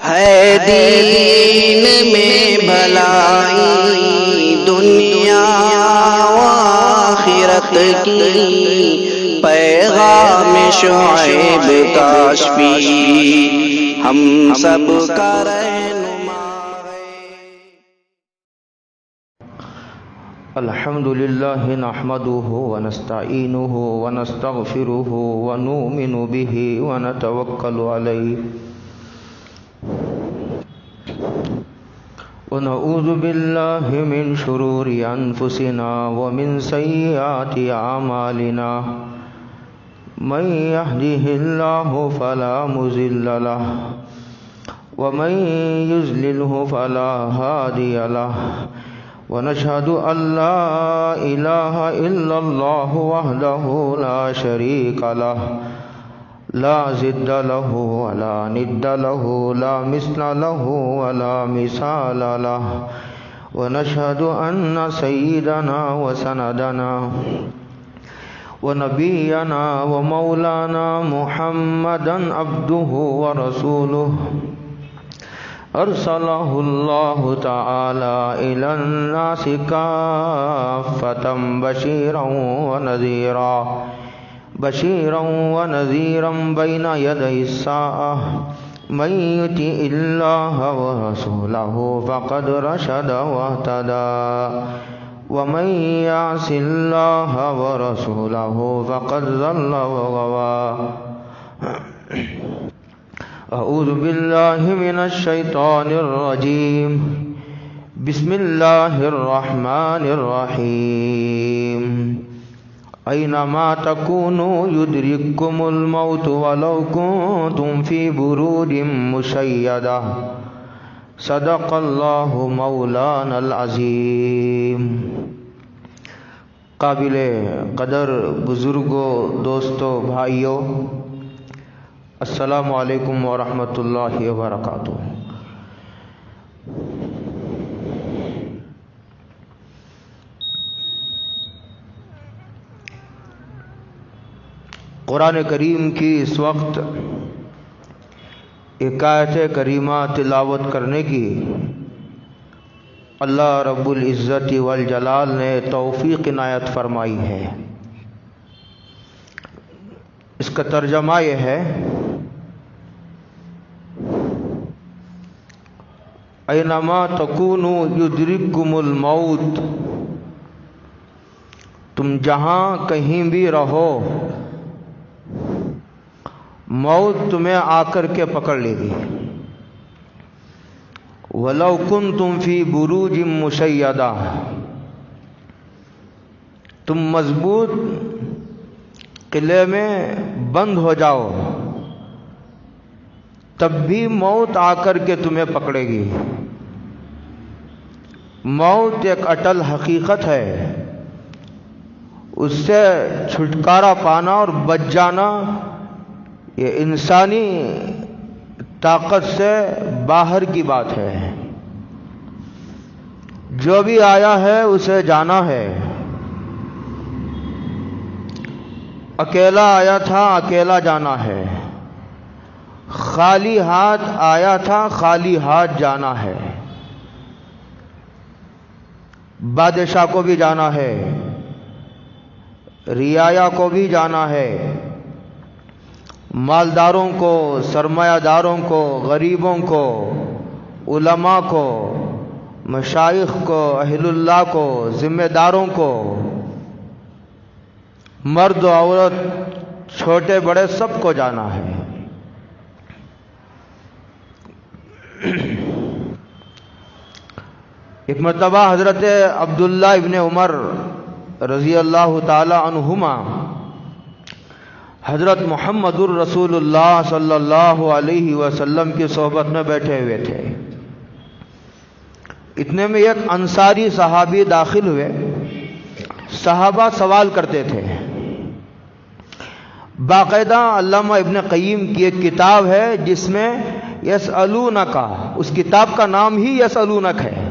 ہے دین میں بھلائی دنیا و آخرت کی، پیغام شعیب کاشفی ہم سب کا رہنما ہے۔ الحمد للہ نحمده ونستعینه ونستغفره ونؤمن به ونتوکل علیہ ونعوذ باللہ من شرور انفسنا ومن سیئات اعمالنا، من يهده الله فلا مضل له ومن يضلله فلا هادي له، ونشهد أن لا إله إلا الله وحده لا شريك له، لا ضد له ولا ند له، لا مثل له ولا مثال له، ونشهد أن سيدنا وسندنا ونبينا ومولانا محمدا عبده ورسوله، أرسله الله تعالى إلى الناس كافة بشيرا ونذيرا بين يدي الساعة، من يطع الله ورسوله فقد رشد واهتدى، ومن يعص الله ورسوله فقد ضل وغوى۔ اعوذ باللہ من الشیطان الرجیم، بسم اللہ الرحمن الرحیم۔ اینما تکونوا یدرککم الموت ولو کنتم فی بروج مشیدہ، صدق اللہ مولانا العظیم۔ قابل قدر بزرگوں، دوستوں، بھائیوں، السلام علیکم ورحمۃ اللہ وبرکاتہ۔ قرآن کریم کی اس وقت ایک آیت کریمہ تلاوت کرنے کی اللہ رب العزت والجلال نے توفیق عنایت فرمائی ہے۔ اس کا ترجمہ یہ ہے، اینما تکونوا یدرککم الموت، تم جہاں کہیں بھی رہو موت تمہیں آ کر کے پکڑ لے گی۔ ولو کنتم فی بروج مشیدہ، تم مضبوط قلعے میں بند ہو جاؤ تب بھی موت آ کر کے تمہیں پکڑے گی۔ موت ایک اٹل حقیقت ہے، اس سے چھٹکارا پانا اور بچ جانا یہ انسانی طاقت سے باہر کی بات ہے۔ جو بھی آیا ہے اسے جانا ہے۔ اکیلا آیا تھا، اکیلا جانا ہے۔ خالی ہاتھ آیا تھا، خالی ہاتھ جانا ہے۔ بادشاہ کو بھی جانا ہے، رعایا کو بھی جانا ہے، مالداروں کو، سرمایہ داروں کو، غریبوں کو، علماء کو، مشائخ کو، اہل اللہ کو، ذمہ داروں کو، مرد و عورت، چھوٹے بڑے سب کو جانا ہے۔ ایک مرتبہ حضرت عبداللہ ابن عمر رضی اللہ تعالی عنہما حضرت محمد الرسول اللہ صلی اللہ علیہ وسلم کی صحبت میں بیٹھے ہوئے تھے۔ اتنے میں ایک انصاری صحابی داخل ہوئے۔ صحابہ سوال کرتے تھے۔ باقاعدہ علامہ ابن قیم کی ایک کتاب ہے جس میں یسألونک، اس کتاب کا نام ہی یسألونک ہے۔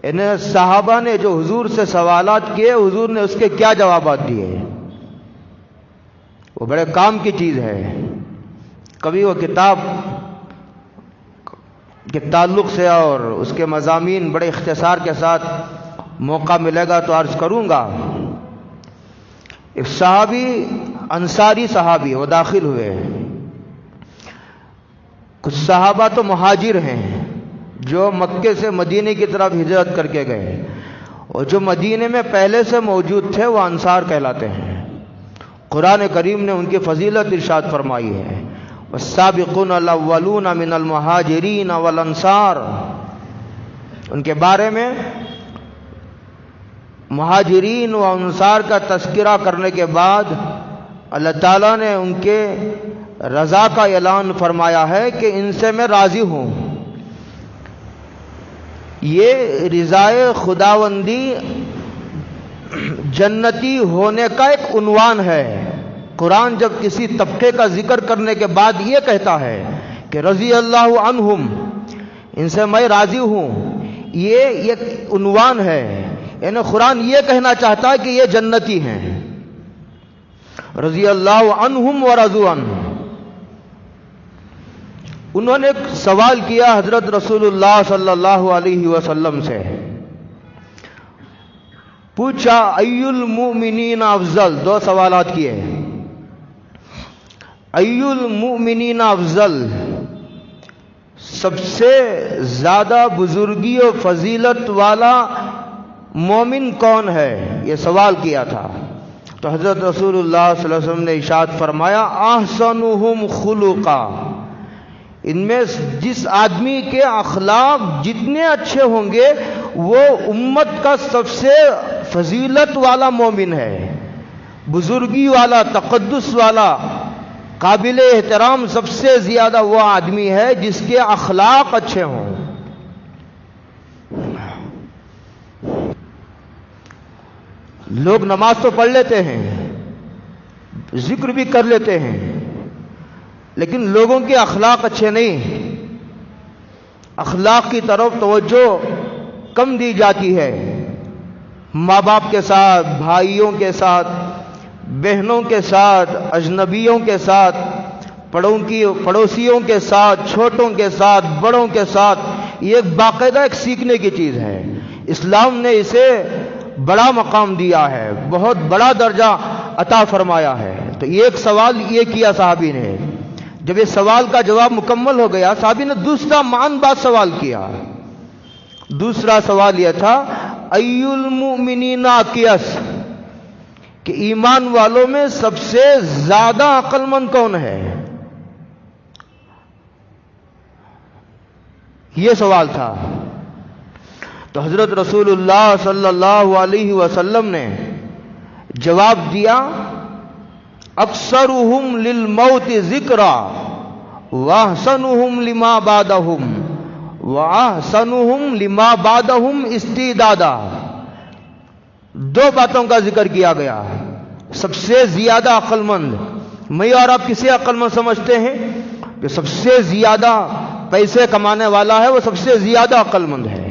انہیں صحابہ نے جو حضور سے سوالات کیے، حضور نے اس کے کیا جوابات دیے، وہ بڑے کام کی چیز ہے۔ کبھی وہ کتاب کے تعلق سے اور اس کے مضامین بڑے اختصار کے ساتھ موقع ملے گا تو عرض کروں گا۔ ایک صحابی، انصاری صحابی، وہ داخل ہوئے۔ کچھ صحابہ تو مہاجر ہیں جو مکے سے مدینے کی طرف ہجرت کر کے گئے، اور جو مدینے میں پہلے سے موجود تھے وہ انصار کہلاتے ہیں۔ قرآن کریم نے ان کی فضیلت ارشاد فرمائی ہے، والسابقون الاولون من المہاجرین والانصار۔ ان کے بارے میں مہاجرین و انصار کا تذکرہ کرنے کے بعد اللہ تعالیٰ نے ان کے رضا کا اعلان فرمایا ہے کہ ان سے میں راضی ہوں۔ یہ رضائے خداوندی جنتی ہونے کا ایک عنوان ہے۔ قرآن جب کسی طبقے کا ذکر کرنے کے بعد یہ کہتا ہے کہ رضی اللہ عنہم، ان سے میں راضی ہوں، یہ ایک عنوان ہے، یعنی قرآن یہ کہنا چاہتا ہے کہ یہ جنتی ہیں۔ رضی اللہ عنہم ورضوا عنہ۔ انہوں نے ایک سوال کیا حضرت رسول اللہ صلی اللہ علیہ وسلم سے، پوچھا ای المؤمنین افضل، دو سوالات کیے۔ ای المؤمنین افضل، سب سے زیادہ بزرگی و فضیلت والا مومن کون ہے، یہ سوال کیا تھا۔ تو حضرت رسول اللہ صلی اللہ علیہ وسلم نے ارشاد فرمایا احسنہم خلقا، ان میں جس آدمی کے اخلاق جتنے اچھے ہوں گے وہ امت کا سب سے فضیلت والا مومن ہے، بزرگی والا، تقدس والا، قابل احترام سب سے زیادہ وہ آدمی ہے جس کے اخلاق اچھے ہوں۔ لوگ نماز تو پڑھ لیتے ہیں، ذکر بھی کر لیتے ہیں، لیکن لوگوں کے اخلاق اچھے نہیں، اخلاق کی طرف توجہ کم دی جاتی ہے۔ ماں باپ کے ساتھ، بھائیوں کے ساتھ، بہنوں کے ساتھ، اجنبیوں کے ساتھ، پڑوسیوں کے ساتھ، چھوٹوں کے ساتھ، بڑوں کے ساتھ، یہ ایک باقاعدہ ایک سیکھنے کی چیز ہے۔ اسلام نے اسے بڑا مقام دیا ہے، بہت بڑا درجہ عطا فرمایا ہے۔ تو ایک سوال یہ کیا صحابی نے، جب یہ سوال کا جواب مکمل ہو گیا، صحابی نے دوسرا معان بات سوال کیا۔ دوسرا سوال یہ تھا ای المؤمنین اقیس، کہ ایمان والوں میں سب سے زیادہ عقل مند کون ہے، یہ سوال تھا۔ تو حضرت رسول اللہ صلی اللہ علیہ وسلم نے جواب دیا اکثرہم للموت ذکرا واحسنہم لما بعدہم واحسنہم لما بعدہم استعدادا۔ دو باتوں کا ذکر کیا گیا۔ سب سے زیادہ عقل مند، میں اور آپ کسے عقل مند سمجھتے ہیں؟ کہ سب سے زیادہ پیسے کمانے والا ہے وہ سب سے زیادہ عقل مند ہے۔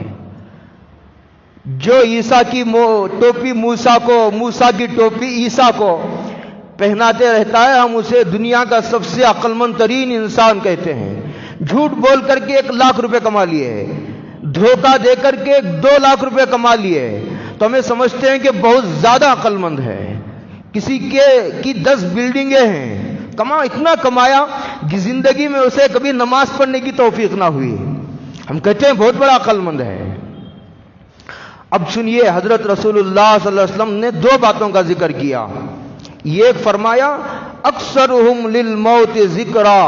جو عیسیٰ کی ٹوپی موسیٰ کو، موسیٰ کی ٹوپی عیسیٰ کو پہناتے رہتا ہے، ہم اسے دنیا کا سب سے عقل مند ترین انسان کہتے ہیں۔ جھوٹ بول کر کے 1 لاکھ روپے کما لیے، دھوکہ دے کر کے 2 لاکھ روپے کما لیے، تو ہمیں سمجھتے ہیں کہ بہت زیادہ عقل مند ہے۔ کسی کی 10 بلڈنگیں ہیں، اتنا کمایا کہ زندگی میں اسے کبھی نماز پڑھنے کی توفیق نہ ہوئی، ہم کہتے ہیں بہت بڑا عقل مند ہے۔ اب سنیے، حضرت رسول اللہ صلی اللہ علیہ وسلم نے 2 باتوں کا ذکر کیا۔ ایک فرمایا اکثرہم للموت ذکرا،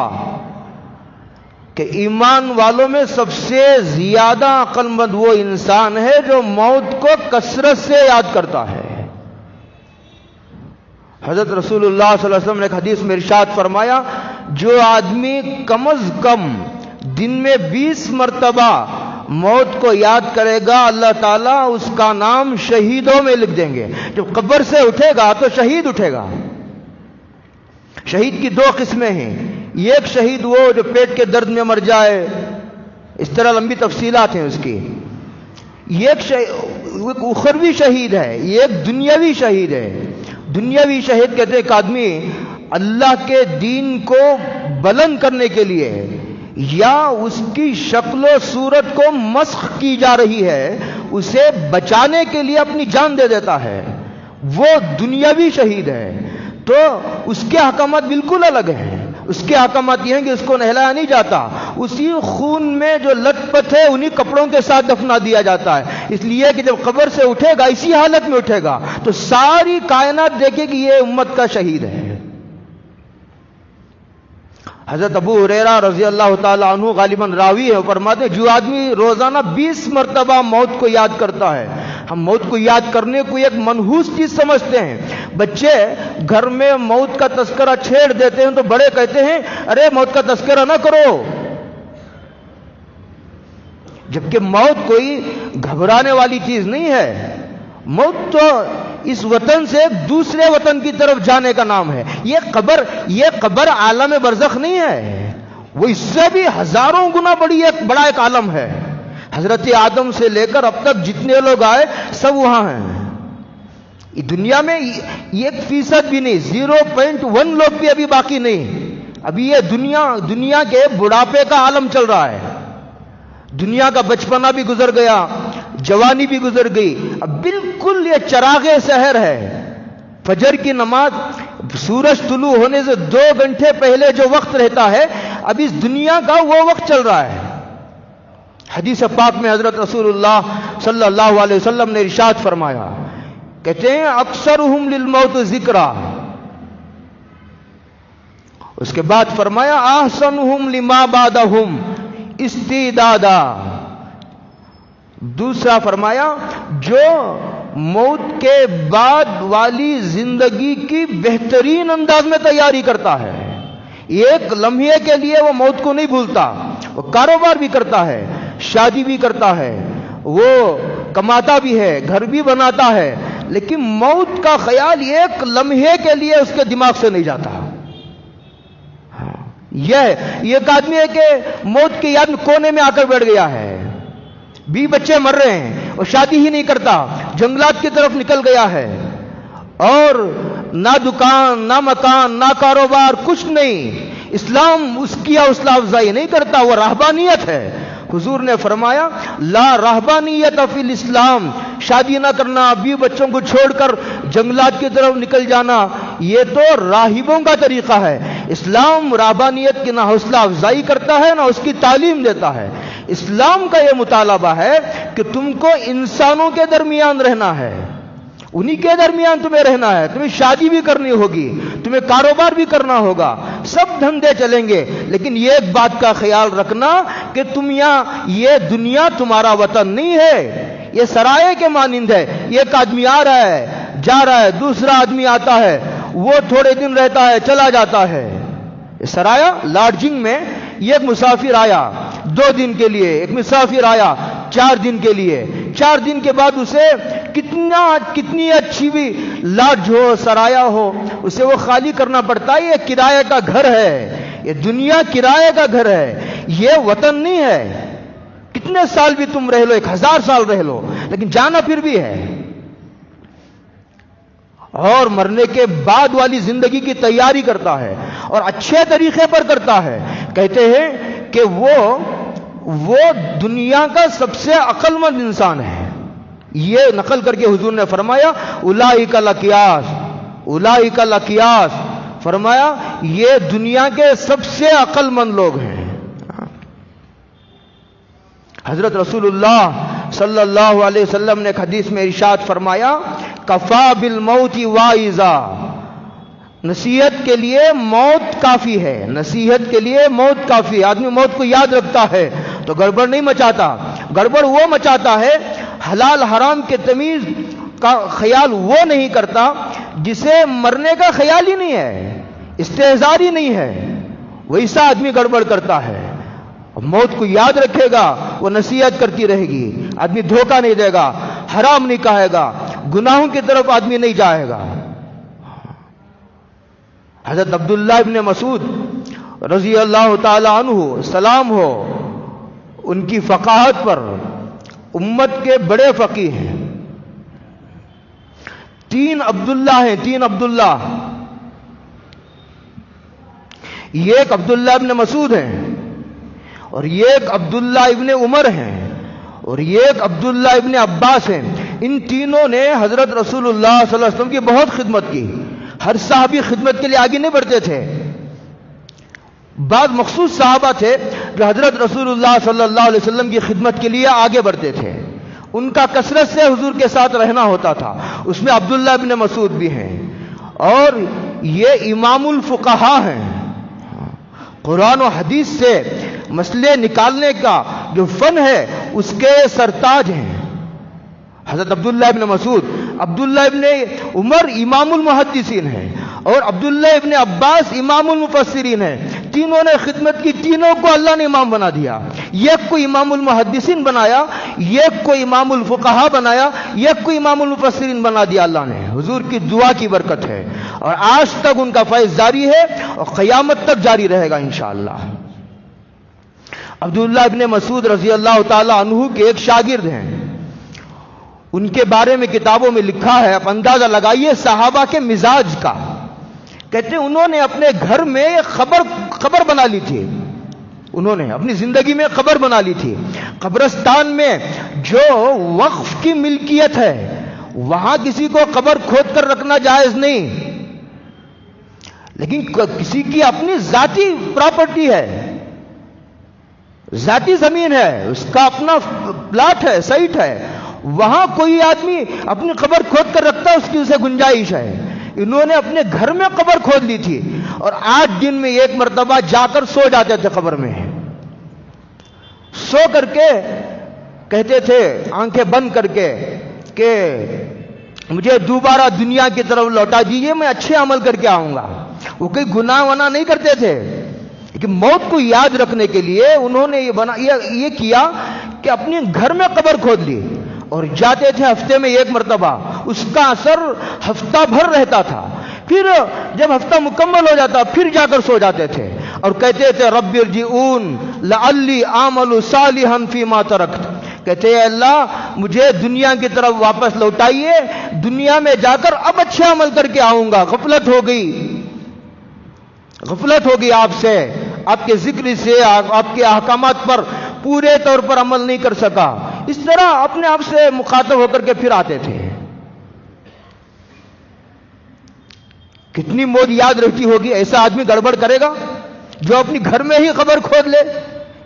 کہ ایمان والوں میں سب سے زیادہ عقل مند وہ انسان ہے جو موت کو کثرت سے یاد کرتا ہے۔ حضرت رسول اللہ صلی اللہ علیہ وسلم نے ایک حدیث میں ارشاد فرمایا جو آدمی کم از کم دن میں 20 مرتبہ موت کو یاد کرے گا، اللہ تعالیٰ اس کا نام شہیدوں میں لکھ دیں گے۔ جب قبر سے اٹھے گا تو شہید اٹھے گا۔ شہید کی 2 قسمیں ہیں، ایک شہید وہ جو پیٹ کے درد میں مر جائے، اس طرح لمبی تفصیلات ہیں اس کی۔ ایک اخروی شہید ہے، ایک دنیاوی شہید ہے۔ دنیاوی شہید کہتے ہیں ایک آدمی اللہ کے دین کو بلند کرنے کے لیے، یا اس کی شکل و صورت کو مسخ کی جا رہی ہے، اسے بچانے کے لیے اپنی جان دے دیتا ہے، وہ دنیاوی شہید ہے، تو اس کے احکامات بالکل الگ ہیں۔ اس کے احکامات یہ ہیں کہ اس کو نہلایا نہیں جاتا، اسی خون میں جو لت پت ہے انہی کپڑوں کے ساتھ دفنا دیا جاتا ہے، اس لیے کہ جب قبر سے اٹھے گا اسی حالت میں اٹھے گا تو ساری کائنات دیکھے کہ یہ امت کا شہید ہے۔ حضرت ابو ہریرہ رضی اللہ تعالی عنہ غالباً راوی ہے، فرماتے ہیں جو آدمی روزانہ 20 مرتبہ موت کو یاد کرتا ہے، ہم موت کو یاد کرنے کو ایک منحوس چیز سمجھتے ہیں، بچے گھر میں موت کا تذکرہ چھیڑ دیتے ہیں تو بڑے کہتے ہیں ارے موت کا تذکرہ نہ کرو، جبکہ موت کوئی گھبرانے والی چیز نہیں ہے، موت تو اس وطن سے دوسرے وطن کی طرف جانے کا نام ہے۔ یہ قبر عالم برزخ نہیں ہے، وہ اس سے بھی ہزاروں گنا بڑا ایک عالم ہے۔ حضرت آدم سے لے کر اب تک جتنے لوگ آئے سب وہاں ہیں، دنیا میں 1% بھی نہیں، 0.1 لوگ بھی ابھی باقی نہیں۔ ابھی یہ دنیا کے بڑھاپے کا عالم چل رہا ہے، دنیا کا بچپنا بھی گزر گیا، جوانی بھی گزر گئی، اب بالکل یہ چراغ سحر ہے، فجر کی نماز سورج طلوع ہونے سے 2 گھنٹے پہلے جو وقت رہتا ہے اب اس دنیا کا وہ وقت چل رہا ہے۔ حدیث پاک میں حضرت رسول اللہ صلی اللہ علیہ وسلم نے ارشاد فرمایا، کہتے ہیں اکثرہم للموت ذکرا، اس کے بعد فرمایا احسنہم لما بعدہم استعدادا، دوسرا فرمایا جو موت کے بعد والی زندگی کی بہترین انداز میں تیاری کرتا ہے، ایک لمحے کے لیے وہ موت کو نہیں بھولتا، وہ کاروبار بھی کرتا ہے، شادی بھی کرتا ہے، وہ کماتا بھی ہے، گھر بھی بناتا ہے، لیکن موت کا خیال ایک لمحے کے لیے اس کے دماغ سے نہیں جاتا۔ یہ ایک آدمی ہے کہ موت کے یاد میں کونے میں آ کر بیٹھ گیا ہے، 20 بچے مر رہے ہیں اور شادی ہی نہیں کرتا، جنگلات کی طرف نکل گیا ہے، اور نہ دکان نہ مکان نہ کاروبار کچھ نہیں، اسلام اس کی حوصلہ افزائی نہیں کرتا، وہ راہبانیت ہے۔ حضور نے فرمایا لا راہبانیت فی الاسلام، شادی نہ کرنا، 20 بچوں کو چھوڑ کر جنگلات کی طرف نکل جانا، یہ تو راہبوں کا طریقہ ہے۔ اسلام راہبانیت کی نہ حوصلہ افزائی کرتا ہے نہ اس کی تعلیم دیتا ہے۔ اسلام کا یہ مطالبہ ہے کہ تم کو انسانوں کے درمیان رہنا ہے، انہی کے درمیان تمہیں رہنا ہے، تمہیں شادی بھی کرنی ہوگی، تمہیں کاروبار بھی کرنا ہوگا، سب دھندے چلیں گے، لیکن یہ ایک بات کا خیال رکھنا کہ تم یہ دنیا تمہارا وطن نہیں ہے، یہ سرائے کے مانند ہے، ایک آدمی آ رہا ہے جا رہا ہے، دوسرا آدمی آتا ہے وہ تھوڑے دن رہتا ہے چلا جاتا ہے۔ سرایا لاڈجنگ میں ایک مسافر آیا 2 دن کے لیے، ایک مسافر آیا 4 دن کے لیے، 4 دن کے بعد اسے کتنی اچھی بھی لاڈج ہو، سرایا ہو، اسے وہ خالی کرنا پڑتا ہے۔ یہ کرایہ کا گھر ہے، یہ دنیا کرایہ کا گھر ہے، یہ وطن نہیں ہے۔ کتنے سال بھی تم رہ لو، 1000 سال رہ لو، لیکن جانا پھر بھی ہے، اور مرنے کے بعد والی زندگی کی تیاری کرتا ہے اور اچھے طریقے پر کرتا ہے۔ کہتے ہیں کہ وہ دنیا کا سب سے عقل مند انسان ہے۔ یہ نقل کر کے حضور نے فرمایا اولئک الاکیاس، اولئک الاکیاس، فرمایا یہ دنیا کے سب سے عقل مند لوگ ہیں۔ حضرت رسول اللہ صلی اللہ علیہ وسلم نے ایک حدیث میں ارشاد فرمایا کفا بالموت واعظا، نصیحت کے لیے موت کافی ہے، نصیحت کے لیے موت کافی ہے۔ آدمی موت کو یاد رکھتا ہے تو گڑبڑ نہیں مچاتا، گڑبڑ وہ مچاتا ہے حلال حرام کے تمیز کا خیال وہ نہیں کرتا جسے مرنے کا خیال ہی نہیں ہے، استحضار ہی نہیں ہے، ویسا آدمی گڑبڑ کرتا ہے۔ موت کو یاد رکھے گا وہ نصیحت کرتی رہے گی، آدمی دھوکہ نہیں دے گا، حرام نہیں کہے گا، گناہوں کی طرف آدمی نہیں جائے گا۔ حضرت عبداللہ ابن مسعود رضی اللہ تعالی عنہ سلام ہو ان کی فقاہت پر، امت کے بڑے فقیہ ہیں، 3 عبداللہ ہیں، 3 عبداللہ، ایک عبداللہ ابن مسعود ہیں، اور یہ ایک عبداللہ ابن عمر ہیں اور یہ ایک عبداللہ ابن عباس ہیں. ان تینوں نے حضرت رسول اللہ صلی اللہ علیہ وسلم کی بہت خدمت کی. ہر صحابی خدمت کے لیے آگے نہیں بڑھتے تھے. بعض مخصوص صحابہ تھے جو حضرت رسول اللہ صلی اللہ علیہ وسلم کی خدمت کے لیے آگے بڑھتے تھے. ان کا کثرت سے حضور کے ساتھ رہنا ہوتا تھا. اس میں عبداللہ ابن مسعود بھی ہیں اور یہ امام الفقہا ہیں. قرآن و حدیث سے مسئلے نکالنے کا جو فن ہے اس کے سرتاج ہیں حضرت عبداللہ ابن مسعود. عبداللہ ابن عمر امام المحدثین ہیں اور عبداللہ ابن عباس امام المفسرین ہیں. تینوں نے خدمت کی, تینوں کو اللہ نے امام بنا دیا. ایک کو امام المحدثین بنایا, ایک کو امام الفقہا بنایا, ایک کو امام المفسرین بنا دیا اللہ نے. حضور کی دعا کی برکت ہے اور آج تک ان کا فیض جاری ہے اور قیامت تک جاری رہے گا انشاءاللہ. عبداللہ ابن مسعود رضی اللہ تعالی عنہ کے ایک شاگرد ہیں. ان کے بارے میں کتابوں میں لکھا ہے, آپ اندازہ لگائیے صحابہ کے مزاج کا. کہتے ہیں انہوں نے اپنے گھر میں قبر بنا لی تھی. انہوں نے اپنی زندگی میں قبر بنا لی تھی. قبرستان میں جو وقف کی ملکیت ہے وہاں کسی کو قبر کھود کر رکھنا جائز نہیں, لیکن کسی کی اپنی ذاتی پراپرٹی ہے, ذاتی زمین ہے, اس کا اپنا پلاٹ ہے, سائٹ ہے, وہاں کوئی آدمی اپنی قبر کھود کر رکھتا ہے, اس کی اسے گنجائش ہے. انہوں نے اپنے گھر میں قبر کھود لی تھی اور 8 دن میں ایک مرتبہ جا کر سو جاتے تھے قبر میں. سو کر کے کہتے تھے آنکھیں بند کر کے کہ مجھے دوبارہ دنیا کی طرف لوٹا دیجیے, میں اچھے عمل کر کے آؤں گا. وہ کوئی گناہ ونا نہیں کرتے تھے, کہ موت کو یاد رکھنے کے لیے انہوں نے یہ کیا کہ اپنے گھر میں قبر کھود لی اور جاتے تھے ہفتے میں ایک مرتبہ. اس کا اثر ہفتہ بھر رہتا تھا. پھر جب ہفتہ مکمل ہو جاتا پھر جا کر سو جاتے تھے اور کہتے تھے رب ارجعون لعلی اعمل صالحا فیما ترکت. کہتے ہیں اللہ مجھے دنیا کی طرف واپس لوٹائیے, دنیا میں جا کر اب اچھے عمل کر کے آؤں گا. غفلت ہو گئی آپ سے, آپ کے ذکر سے, آپ کے احکامات پر پورے طور پر عمل نہیں کر سکا. اس طرح اپنے آپ سے مخاطب ہو کر کے پھر آتے تھے. کتنی موت یاد رہتی ہوگی. ایسا آدمی گڑبڑ کرے گا جو اپنی گھر میں ہی قبر کھود لے.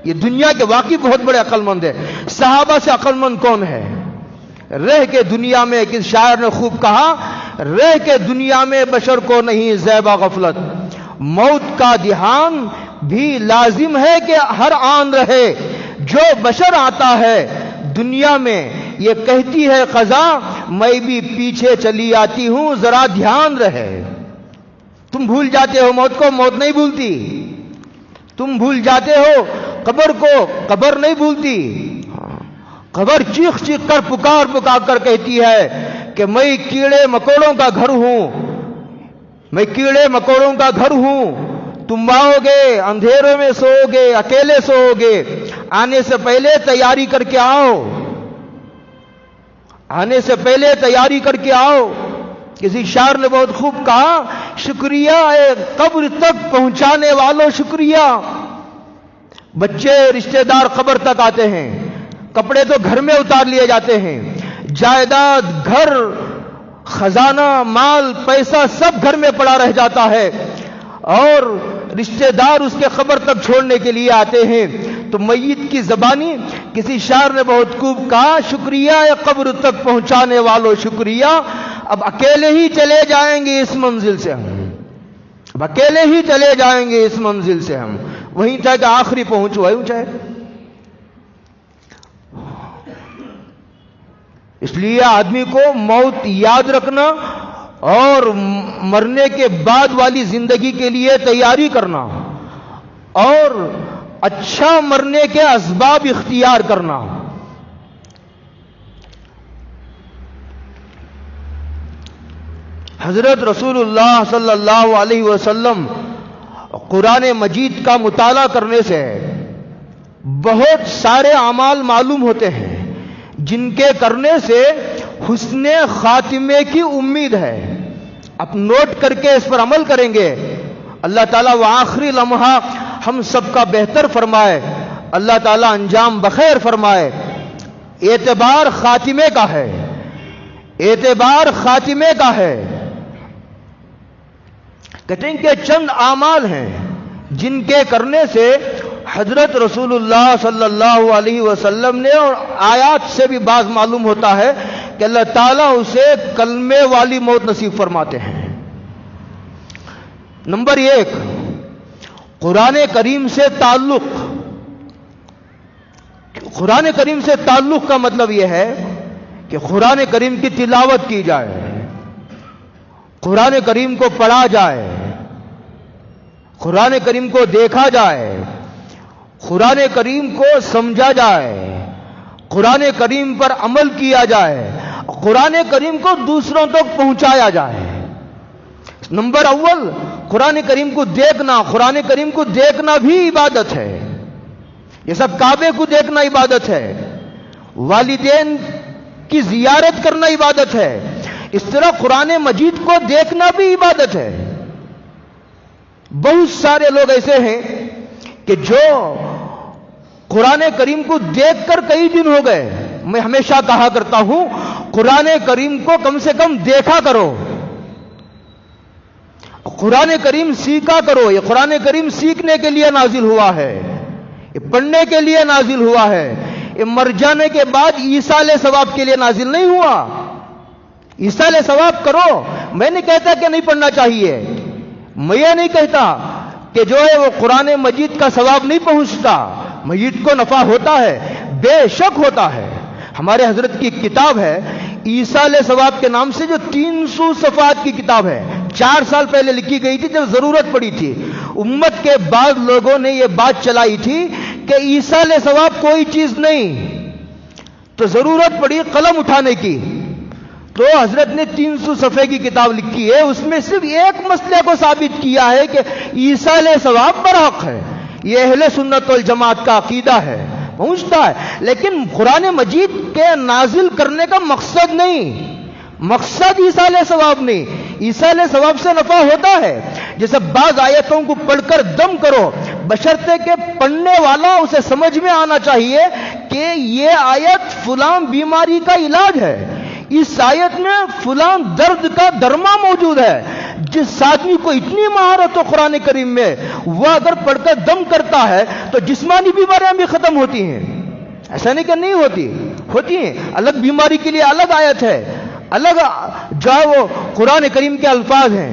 یہ دنیا کے واقعی بہت بڑے عقل مند ہے. صحابہ سے عقل مند کون ہے؟ رہ کے دنیا میں, کس شاعر نے خوب کہا, رہ کے دنیا میں بشر کو نہیں زیبا غفلت. موت کا دھیان بھی لازم ہے کہ ہر آن رہے. جو بشر آتا ہے دنیا میں یہ کہتی ہے قضا, میں بھی پیچھے چلی آتی ہوں, ذرا دھیان رہے. تم بھول جاتے ہو موت کو, موت نہیں بھولتی. تم بھول جاتے ہو قبر کو, قبر نہیں بھولتی. قبر چیخ چیخ کر پکار کر کہتی ہے کہ میں کیڑے مکوڑوں کا گھر ہوں, میں کیڑے مکوڑوں کا گھر ہوں. تم آؤ گے, اندھیروں میں سو گے, اکیلے سو گے, آنے سے پہلے تیاری کر کے آؤ, آنے سے پہلے تیاری کر کے آؤ. کسی شاعر نے بہت خوب کہا, شکریہ اے قبر تک پہنچانے والوں شکریہ. بچے رشتہ دار قبر تک آتے ہیں, کپڑے تو گھر میں اتار لیے جاتے ہیں, جائیداد, گھر, خزانہ, مال, پیسہ سب گھر میں پڑا رہ جاتا ہے اور رشتہ دار اس کے قبر تک چھوڑنے کے لیے آتے ہیں. تو میت کی زبانی کسی شاعر نے بہت خوب کہا, شکریہ اے قبر تک پہنچانے والوں شکریہ. اب اکیلے ہی چلے جائیں گے اس منزل سے ہم, اب اکیلے ہی چلے جائیں گے اس منزل سے ہم, وہیں تک آخری پہنچ وہیں چاہے. اس لیے آدمی کو موت یاد رکھنا اور مرنے کے بعد والی زندگی کے لیے تیاری کرنا اور اچھا مرنے کے اسباب اختیار کرنا. حضرت رسول اللہ صلی اللہ علیہ وسلم قرآن مجید کا مطالعہ کرنے سے بہت سارے اعمال معلوم ہوتے ہیں جن کے کرنے سے حسن خاتمے کی امید ہے. آپ نوٹ کر کے اس پر عمل کریں گے, اللہ تعالیٰ وہ آخری لمحہ ہم سب کا بہتر فرمائے. اللہ تعالیٰ انجام بخیر فرمائے. اعتبار خاتمے کا ہے، اعتبار خاتمے کا ہے. کہتے ہیں کہ چند اعمال ہیں جن کے کرنے سے حضرت رسول اللہ صلی اللہ علیہ وسلم نے، اور آیات سے بھی بعض معلوم ہوتا ہے کہ اللہ تعالیٰ اسے کلمے والی موت نصیب فرماتے ہیں. نمبر 1، قرآن کریم سے تعلق. قرآن کریم سے تعلق کا مطلب یہ ہے کہ قرآن کریم کی تلاوت کی جائے، قرآن کریم کو پڑھا جائے، قرآن کریم کو دیکھا جائے، قرآن کریم کو سمجھا جائے، قرآن کریم پر عمل کیا جائے، قرآن کریم کو دوسروں تک پہنچایا جائے. نمبر اول، قرآن کریم کو دیکھنا. قرآن کریم کو دیکھنا بھی عبادت ہے، جیسا کعبے کو دیکھنا عبادت ہے، والدین کی زیارت کرنا عبادت ہے، اس طرح قرآن مجید کو دیکھنا بھی عبادت ہے. بہت سارے لوگ ایسے ہیں کہ جو قرآن کریم کو دیکھ کر کئی دن ہو گئے. میں ہمیشہ کہا کرتا ہوں قرآن کریم کو کم سے کم دیکھا کرو، قرآن کریم سیکھا کرو. یہ قرآن کریم سیکھنے کے لیے نازل ہوا ہے، یہ پڑھنے کے لیے نازل ہوا ہے. یہ مر جانے کے بعد ایصال ثواب کے لیے نازل نہیں ہوا. ایصال ثواب کرو. میں نہیں کہتا کہ نہیں پڑھنا چاہیے، میں یہ نہیں کہتا کہ جو ہے وہ قرآن مجید کا ثواب نہیں پہنچتا. مجید کو نفع ہوتا ہے، بے شک ہوتا ہے. ہمارے حضرت کی کتاب ہے ایصال ثواب کے نام سے، جو 300 صفحات کی کتاب ہے. 4 سال پہلے لکھی گئی تھی جب ضرورت پڑی تھی. امت کے بعد لوگوں نے یہ بات چلائی تھی کہ ایصال ثواب کوئی چیز نہیں، تو ضرورت پڑی قلم اٹھانے کی، تو حضرت نے 300 صفحے کی کتاب لکھی ہے. اس میں صرف ایک مسئلے کو ثابت کیا ہے کہ ایصال ثواب برحق ہے. یہ اہل سنت والجماعت کا عقیدہ ہے، پہنچتا ہے. لیکن قرآن مجید کے نازل کرنے کا مقصد نہیں، مقصد ایصال ثواب نہیں. ایصال ثواب سے نفع ہوتا ہے. جیسے بعض آیتوں کو پڑھ کر دم کرو، بشرطے کہ پڑھنے والا اسے سمجھ میں آنا چاہیے کہ یہ آیت فلاں بیماری کا علاج ہے، اس آیت میں فلاں درد کا درما موجود ہے. جس آدمی کو اتنی مہارت ہو قرآن کریم میں، وہ اگر پڑھ کر دم کرتا ہے تو جسمانی بیماریاں بھی ختم ہوتی ہیں. ایسا نہیں کہ نہیں ہوتی ہیں. الگ بیماری کے لیے الگ آیت ہے، الگ جو ہے وہ قرآن کریم کے الفاظ ہیں،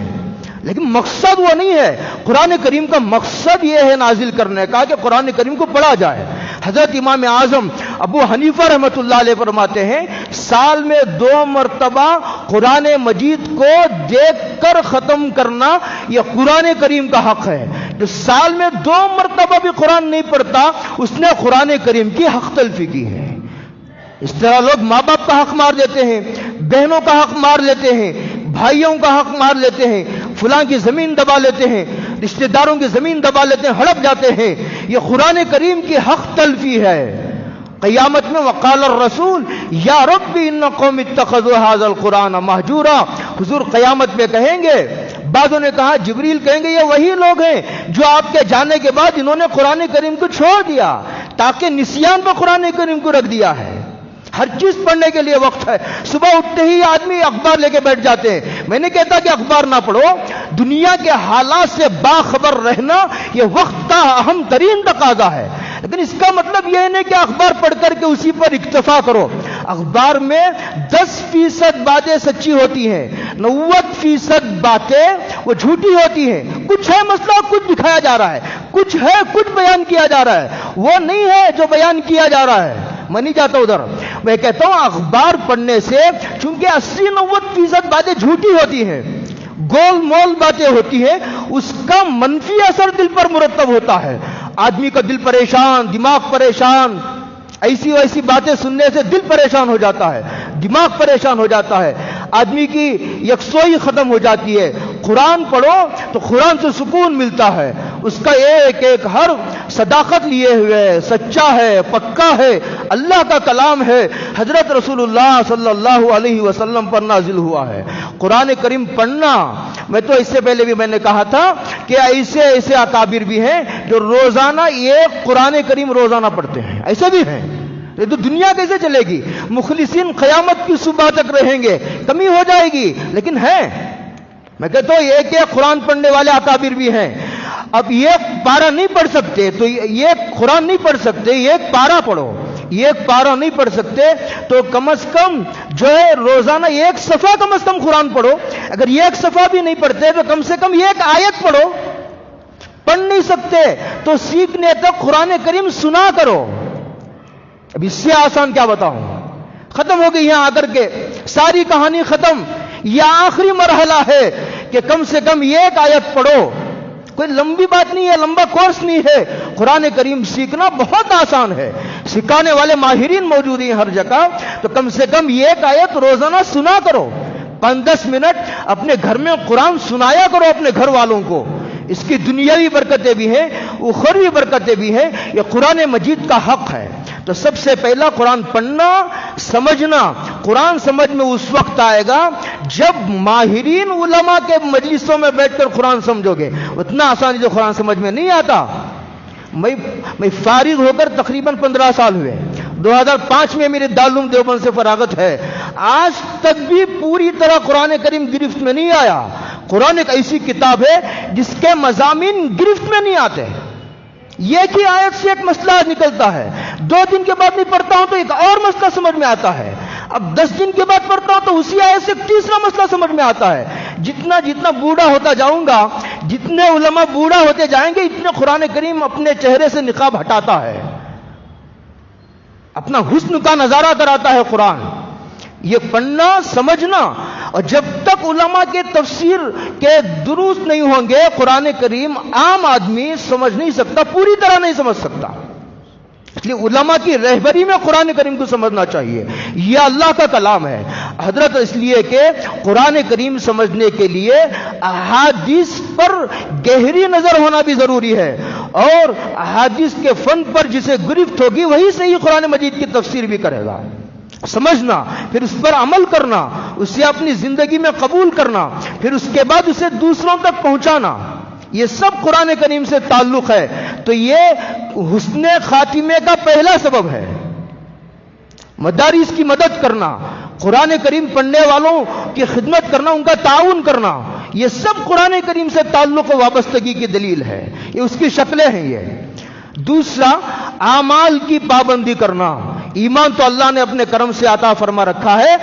لیکن مقصد وہ نہیں ہے. قرآن کریم کا مقصد یہ ہے نازل کرنے کا کہ قرآن کریم کو پڑھا جائے. حضرت امام اعظم ابو حنیفہ رحمۃ اللہ علیہ فرماتے ہیں سال میں 2 مرتبہ قرآن مجید کو دیکھ کر ختم کرنا یہ قرآن کریم کا حق ہے. جو سال میں 2 مرتبہ بھی قرآن نہیں پڑھتا اس نے قرآن کریم کی حق تلفی کی ہے. اس طرح لوگ ماں باپ کا حق مار لیتے ہیں، بہنوں کا حق مار لیتے ہیں، بھائیوں کا حق مار لیتے ہیں، فلاں کی زمین دبا لیتے ہیں، رشتہ داروں کی زمین دبا لیتے ہیں، ہڑپ جاتے ہیں. یہ قرآن کریم کی حق تلفی ہے. قیامت میں وقال الرسول یا رب ان قوم اتخذوا هذا القرآن مہجورا. حضور قیامت میں کہیں گے، بعضوں نے کہا جبریل کہیں گے یہ وہی لوگ ہیں جو آپ کے جانے کے بعد انہوں نے قرآن کریم کو چھوڑ دیا، تاکہ نسیان پر قرآن کریم کو رکھ دیا ہے. ہر چیز پڑھنے کے لیے وقت ہے. صبح اٹھتے ہی آدمی اخبار لے کے بیٹھ جاتے ہیں. میں نے کہتا کہ اخبار نہ پڑھو، دنیا کے حالات سے باخبر رہنا یہ وقت کا اہم ترین تقاضا ہے. لیکن اس کا مطلب یہ نہیں کہ اخبار پڑھ کر کے اسی پر اکتفا کرو. اخبار میں 10% باتیں سچی ہوتی ہیں، 90% باتیں وہ جھوٹی ہوتی ہیں. کچھ ہے مسئلہ، کچھ دکھایا جا رہا ہے، کچھ ہے کچھ بیان کیا جا رہا ہے، وہ نہیں ہے جو بیان کیا جا رہا ہے. میں نہیں جاتا ادھر. میں کہتا ہوں اخبار پڑھنے سے چونکہ 80-90% باتیں جھوٹی ہوتی ہیں، گول مول باتیں ہوتی ہیں، اس کا منفی اثر دل پر مرتب ہوتا ہے. آدمی کا دل پریشان، دماغ پریشان، ایسی ویسی باتیں سننے سے دل پریشان ہو جاتا ہے، دماغ پریشان ہو جاتا ہے، آدمی کی یکسوئی ختم ہو جاتی ہے. قرآن پڑھو تو قرآن سے سکون ملتا ہے. اس کا ایک ایک صداقت لیے ہوئے ہے، سچا ہے، پکا ہے، اللہ کا کلام ہے، حضرت رسول اللہ صلی اللہ علیہ وسلم پر نازل ہوا ہے۔ قرآن کریم پڑھنا، میں تو اس سے پہلے بھی میں نے کہا تھا کہ ایسے اکابر بھی ہیں جو روزانہ ایک قرآن کریم روزانہ پڑھتے ہیں، ایسے بھی ہیں۔ یہ تو دنیا کیسے چلے گی؟ مخلصین قیامت کی صبح تک رہیں گے، کمی ہو جائے گی، لیکن ہیں۔ میں کہتا ہوں ایک قرآن پڑھنے والے اکابر بھی ہیں۔ اب ایک پارہ نہیں پڑھ سکتے تو ایک قرآن نہیں پڑھ سکتے، ایک پارہ پڑھو۔ ایک پارہ نہیں پڑھ سکتے تو کم از کم جو ہے روزانہ ایک صفحہ کم از کم قرآن پڑھو۔ اگر ایک صفحہ بھی نہیں پڑھتے تو کم سے کم ایک آیت پڑھو۔ پڑھ نہیں سکتے تو سیکھنے تک قرآن کریم سنا کرو۔ اب اس سے آسان کیا بتاؤں؟ ختم ہو گئی یہاں آ کر کے ساری کہانی ختم۔ یہ آخری مرحلہ ہے کہ کم سے کم ایک آیت پڑھو۔ کوئی لمبی بات نہیں ہے، لمبا کورس نہیں ہے۔ قرآن کریم سیکھنا بہت آسان ہے، سکھانے والے ماہرین موجود ہیں ہر جگہ۔ تو کم سے کم ایک آیت روزانہ سنا کرو، 5-10 منٹ اپنے گھر میں قرآن سنایا کرو اپنے گھر والوں کو۔ اس کی دنیاوی برکتیں بھی ہیں، اخروی برکتیں بھی ہیں۔ یہ قرآن مجید کا حق ہے۔ تو سب سے پہلا قرآن پڑھنا، سمجھنا۔ قرآن سمجھ میں اس وقت آئے گا جب ماہرین علماء کے مجلسوں میں بیٹھ کر قرآن سمجھو گے۔ اتنا آسانی سے قرآن سمجھ میں نہیں آتا۔ میں فارغ ہو کر تقریباً 15 سال ہوئے۔ 2005 میں میرے دارالعلوم دیوبند سے فراغت ہے۔ آج تک بھی پوری طرح قرآن کریم گرفت میں نہیں آیا۔ قرآن ایک ایسی کتاب ہے جس کے مضامین گرفت میں نہیں آتے۔ ایک ہی آیت سے ایک مسئلہ نکلتا ہے، 2 دن کے بعد نہیں پڑھتا ہوں تو ایک اور مسئلہ سمجھ میں آتا ہے، اب 10 دن کے بعد پڑھتا ہوں تو اسی آیت سے ایک تیسرا مسئلہ سمجھ میں آتا ہے۔ جتنا بوڑھا ہوتا جاؤں گا، جتنے علماء بوڑھا ہوتے جائیں گے، اتنے قرآن کریم اپنے چہرے سے نقاب ہٹاتا ہے، اپنا حسن کا نظارہ کراتا ہے قرآن۔ یہ پڑھنا، سمجھنا، اور جب تک علماء کے تفسیر کے درست نہیں ہوں گے قرآن کریم عام آدمی سمجھ نہیں سکتا، پوری طرح نہیں سمجھ سکتا۔ اس لیے علماء کی رہبری میں قرآن کریم کو سمجھنا چاہیے۔ یہ اللہ کا کلام ہے حضرت، اس لیے کہ قرآن کریم سمجھنے کے لیے احادیث پر گہری نظر ہونا بھی ضروری ہے، اور احادیث کے فن پر جسے گرفت ہوگی وہی صحیح قرآن مجید کی تفسیر بھی کرے گا۔ سمجھنا، پھر اس پر عمل کرنا، اسے اپنی زندگی میں قبول کرنا، پھر اس کے بعد اسے دوسروں تک پہنچانا، یہ سب قرآن کریم سے تعلق ہے۔ تو یہ حسن خاتمے کا پہلا سبب ہے، مدارس کی مدد کرنا، قرآن کریم پڑھنے والوں کی خدمت کرنا، ان کا تعاون کرنا، یہ سب قرآن کریم سے تعلق و وابستگی کی دلیل ہے، یہ اس کی شکلیں ہیں۔ یہ دوسرا، اعمال کی پابندی کرنا۔ ایمان تو اللہ نے اپنے کرم سے عطا فرما رکھا ہے،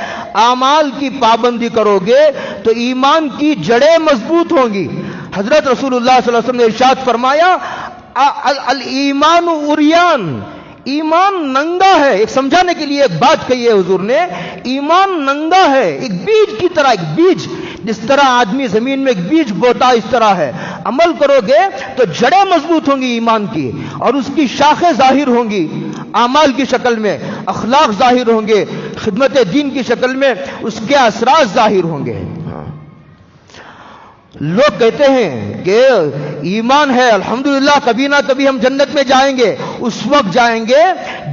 اعمال کی پابندی کرو گے تو ایمان کی جڑیں مضبوط ہوں گی۔ حضرت رسول اللہ صلی اللہ علیہ وسلم نے ارشاد فرمایا، الایمان عریان، ایمان ننگا ہے۔ ایک سمجھانے کے لیے ایک بات کہی ہے حضور نے، ایمان ننگا ہے، ایک بیج کی طرح، ایک بیج جس طرح آدمی زمین میں ایک بیج بوتا اس طرح ہے۔ عمل کرو گے تو جڑیں مضبوط ہوں گی ایمان کی، اور اس کی شاخیں ظاہر ہوں گی اعمال کی شکل میں، اخلاق ظاہر ہوں گے، خدمت دین کی شکل میں اس کے اثرات ظاہر ہوں گے۔ لوگ کہتے ہیں کہ ایمان ہے الحمدللہ، کبھی نہ کبھی ہم جنت میں جائیں گے۔ اس وقت جائیں گے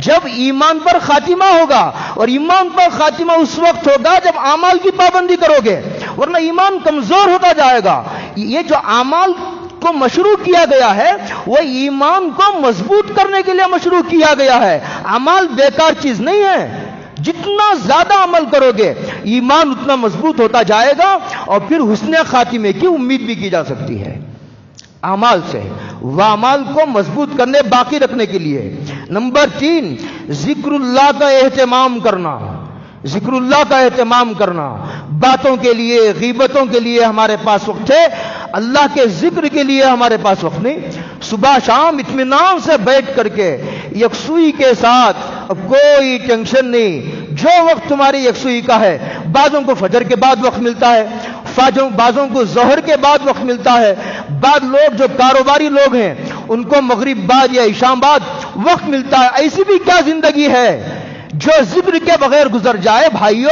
جب ایمان پر خاتمہ ہوگا، اور ایمان پر خاتمہ اس وقت ہوگا جب اعمال کی پابندی کرو گے، ورنہ ایمان کمزور ہوتا جائے گا۔ یہ جو اعمال کو مشروع کیا گیا ہے وہ ایمان کو مضبوط کرنے کے لیے مشروع کیا گیا ہے، اعمال بیکار چیز نہیں ہے۔ جتنا زیادہ عمل کرو گے ایمان اتنا مضبوط ہوتا جائے گا، اور پھر حسن خاتمے کی امید بھی کی جا سکتی ہے اعمال سے، وہ اعمال کو مضبوط کرنے، باقی رکھنے کے لیے۔ نمبر 3، ذکر اللہ کا اہتمام کرنا۔ ذکر اللہ کا اہتمام کرنا، باتوں کے لیے، غیبتوں کے لیے ہمارے پاس وقت ہے، اللہ کے ذکر کے لیے ہمارے پاس وقت نہیں۔ صبح شام اطمینان سے بیٹھ کر کے یکسوئی کے ساتھ، اب کوئی ٹینشن نہیں، جو وقت تمہاری یکسوئی کا ہے، بعضوں کو فجر کے بعد وقت ملتا ہے، بعضوں کو ظہر کے بعد وقت ملتا ہے، بعض لوگ جو کاروباری لوگ ہیں ان کو مغرب بعد یا عشاء بعد وقت ملتا ہے۔ ایسی بھی کیا زندگی ہے جو ذکر کے بغیر گزر جائے؟ بھائیو،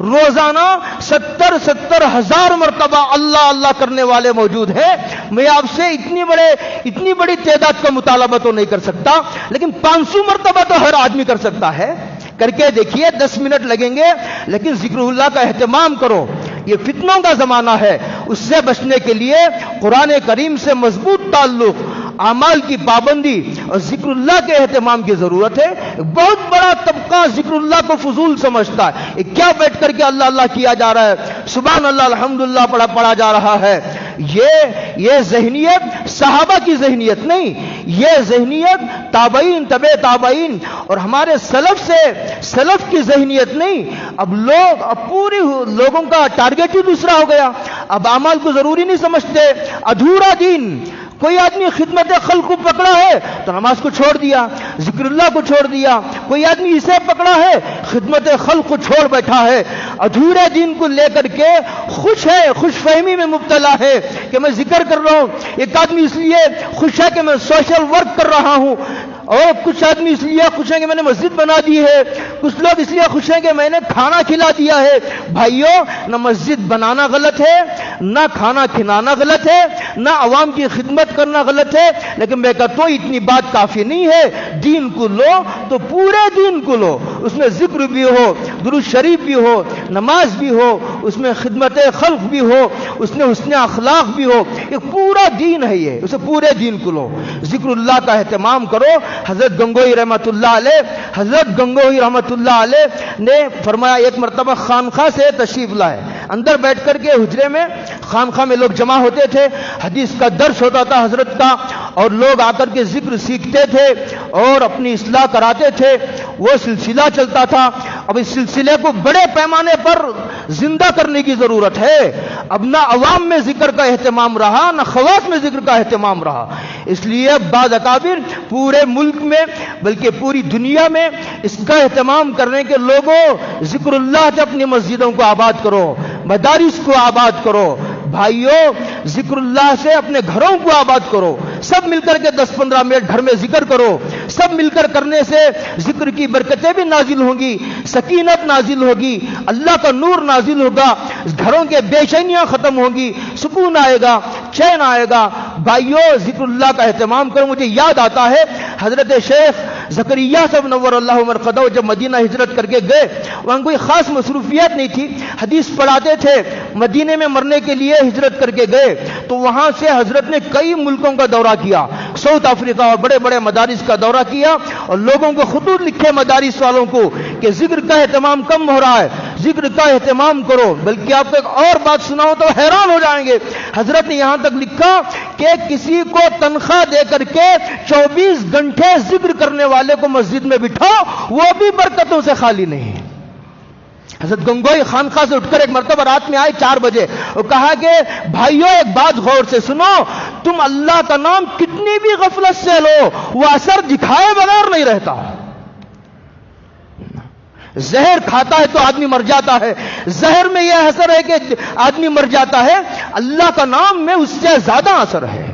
روزانہ 70 ہزار مرتبہ اللہ اللہ کرنے والے موجود ہیں. میں آپ سے اتنی بڑی تعداد کا مطالبہ تو نہیں کر سکتا، لیکن 500 مرتبہ تو ہر آدمی کر سکتا ہے. کر کے دیکھیے، 10 منٹ لگیں گے، لیکن ذکر اللہ کا اہتمام کرو. یہ فتنوں کا زمانہ ہے، اس سے بچنے کے لیے قرآن کریم سے مضبوط تعلق، اعمال کی پابندی اور ذکر اللہ کے اہتمام کی ضرورت ہے. بہت بڑا طبقہ ذکر اللہ کو فضول سمجھتا ہے. یہ کیا بیٹھ کر کے اللہ اللہ کیا جا رہا ہے، سبحان اللہ الحمدللہ پڑھا جا رہا ہے. یہ ذہنیت صحابہ کی ذہنیت نہیں، یہ ذہنیت تابعین، تبع تابعین اور ہمارے سلف کی ذہنیت نہیں. اب پوری لوگوں کا ٹارگٹ ہی دوسرا ہو گیا. اب اعمال کو ضروری نہیں سمجھتے، ادھورا دین. کوئی آدمی خدمت خلق کو پکڑا ہے تو نماز کو چھوڑ دیا، ذکر اللہ کو چھوڑ دیا. کوئی آدمی اسے پکڑا ہے، خدمت خلق کو چھوڑ بیٹھا ہے، ادھورے دین کو لے کر کے خوش فہمی میں مبتلا ہے کہ میں ذکر کر رہا ہوں. ایک آدمی اس لیے خوش ہے کہ میں سوشل ورک کر رہا ہوں، اور کچھ آدمی اس لیے خوش ہیں کہ میں نے مسجد بنا دی ہے، کچھ لوگ اس لیے خوش ہیں کہ میں نے کھانا کھلا دیا ہے. بھائیو، نہ مسجد بنانا غلط ہے، نہ کھانا کھلانا غلط ہے، نہ عوام کی خدمت کرنا غلط ہے. لیکن میں کہتا ہوں اتنی بات کافی نہیں ہے. دین کو لو تو پورے دین کو لو، اس میں ذکر بھی ہو، درود شریف بھی ہو، نماز بھی ہو، اس میں خدمت خلق بھی ہو، اس میں حسن اخلاق بھی ہو. ایک پورا دین ہے، یہ اسے پورے دین کو لو. ذکر اللہ کا اہتمام کرو. حضرت گنگوئی رحمت اللہ علیہ نے فرمایا، ایک مرتبہ خانقاہ سے تشریف لائے، اندر بیٹھ کر کے حجرے میں، خانقاہ میں لوگ جمع ہوتے تھے، حدیث کا درس ہوتا تھا حضرت کا، اور لوگ آ کر کے ذکر سیکھتے تھے اور اپنی اصلاح کراتے تھے. وہ سلسلہ چلتا تھا. اب اس سلسلے کو بڑے پیمانے پر زندہ کرنے کی ضرورت ہے. اب نہ عوام میں ذکر کا اہتمام رہا، نہ خواص میں ذکر کا اہتمام رہا. اس لیے بعض اکابر پورے ملک میں بلکہ پوری دنیا میں اس کا اہتمام کرنے کے لوگوں، ذکر اللہ سے اپنی مسجدوں کو آباد کرو، مدارس کو آباد کرو. بھائیو، ذکر اللہ سے اپنے گھروں کو آباد کرو. سب مل کر کے 10-15 منٹ گھر میں ذکر کرو. سب مل کر کرنے سے ذکر کی برکتیں بھی نازل ہوں گی، سکینت نازل ہوگی، اللہ کا نور نازل ہوگا، گھروں کے بے چینیاں ختم ہوں گی، سکون آئے گا، چین آئے گا. بھائیو، ذکر اللہ کا اہتمام کرو. مجھے یاد آتا ہے حضرت شیخ زکریا صاحب نور اللہ مرقدہ جب مدینہ ہجرت کر کے گئے، وہاں کوئی خاص مصروفیات نہیں تھی، حدیث پڑھاتے تھے. مدینے میں مرنے کے لیے ہجرت کر کے گئے تو وہاں سے حضرت نے کئی ملکوں کا دورہ کیا، ساؤتھ افریقہ اور بڑے بڑے مدارس کا دورہ کیا، اور لوگوں کو خطوط لکھے مدارس والوں کو کہ ذکر کا اہتمام کم ہو رہا ہے، ذکر کا اہتمام کرو. بلکہ آپ کو ایک اور بات سناؤ تو حیران ہو جائیں گے. حضرت نے یہاں تک لکھا کہ کسی کو تنخواہ دے کر کے 24 گھنٹے ذکر کرنے والے کو مسجد میں بٹھاؤ، وہ بھی برکتوں سے خالی نہیں. حضرت گنگوئی خانقاہ سے اٹھ کر ایک مرتبہ رات میں آئے 4 بجے اور کہا کہ بھائیو، ایک بات غور سے سنو، تم اللہ کا نام کتنی بھی غفلت سے لو، وہ اثر دکھائے بغیر نہیں رہتا. زہر کھاتا ہے تو آدمی مر جاتا ہے، زہر میں یہ اثر ہے کہ آدمی مر جاتا ہے، اللہ کا نام میں اس سے زیادہ اثر ہے.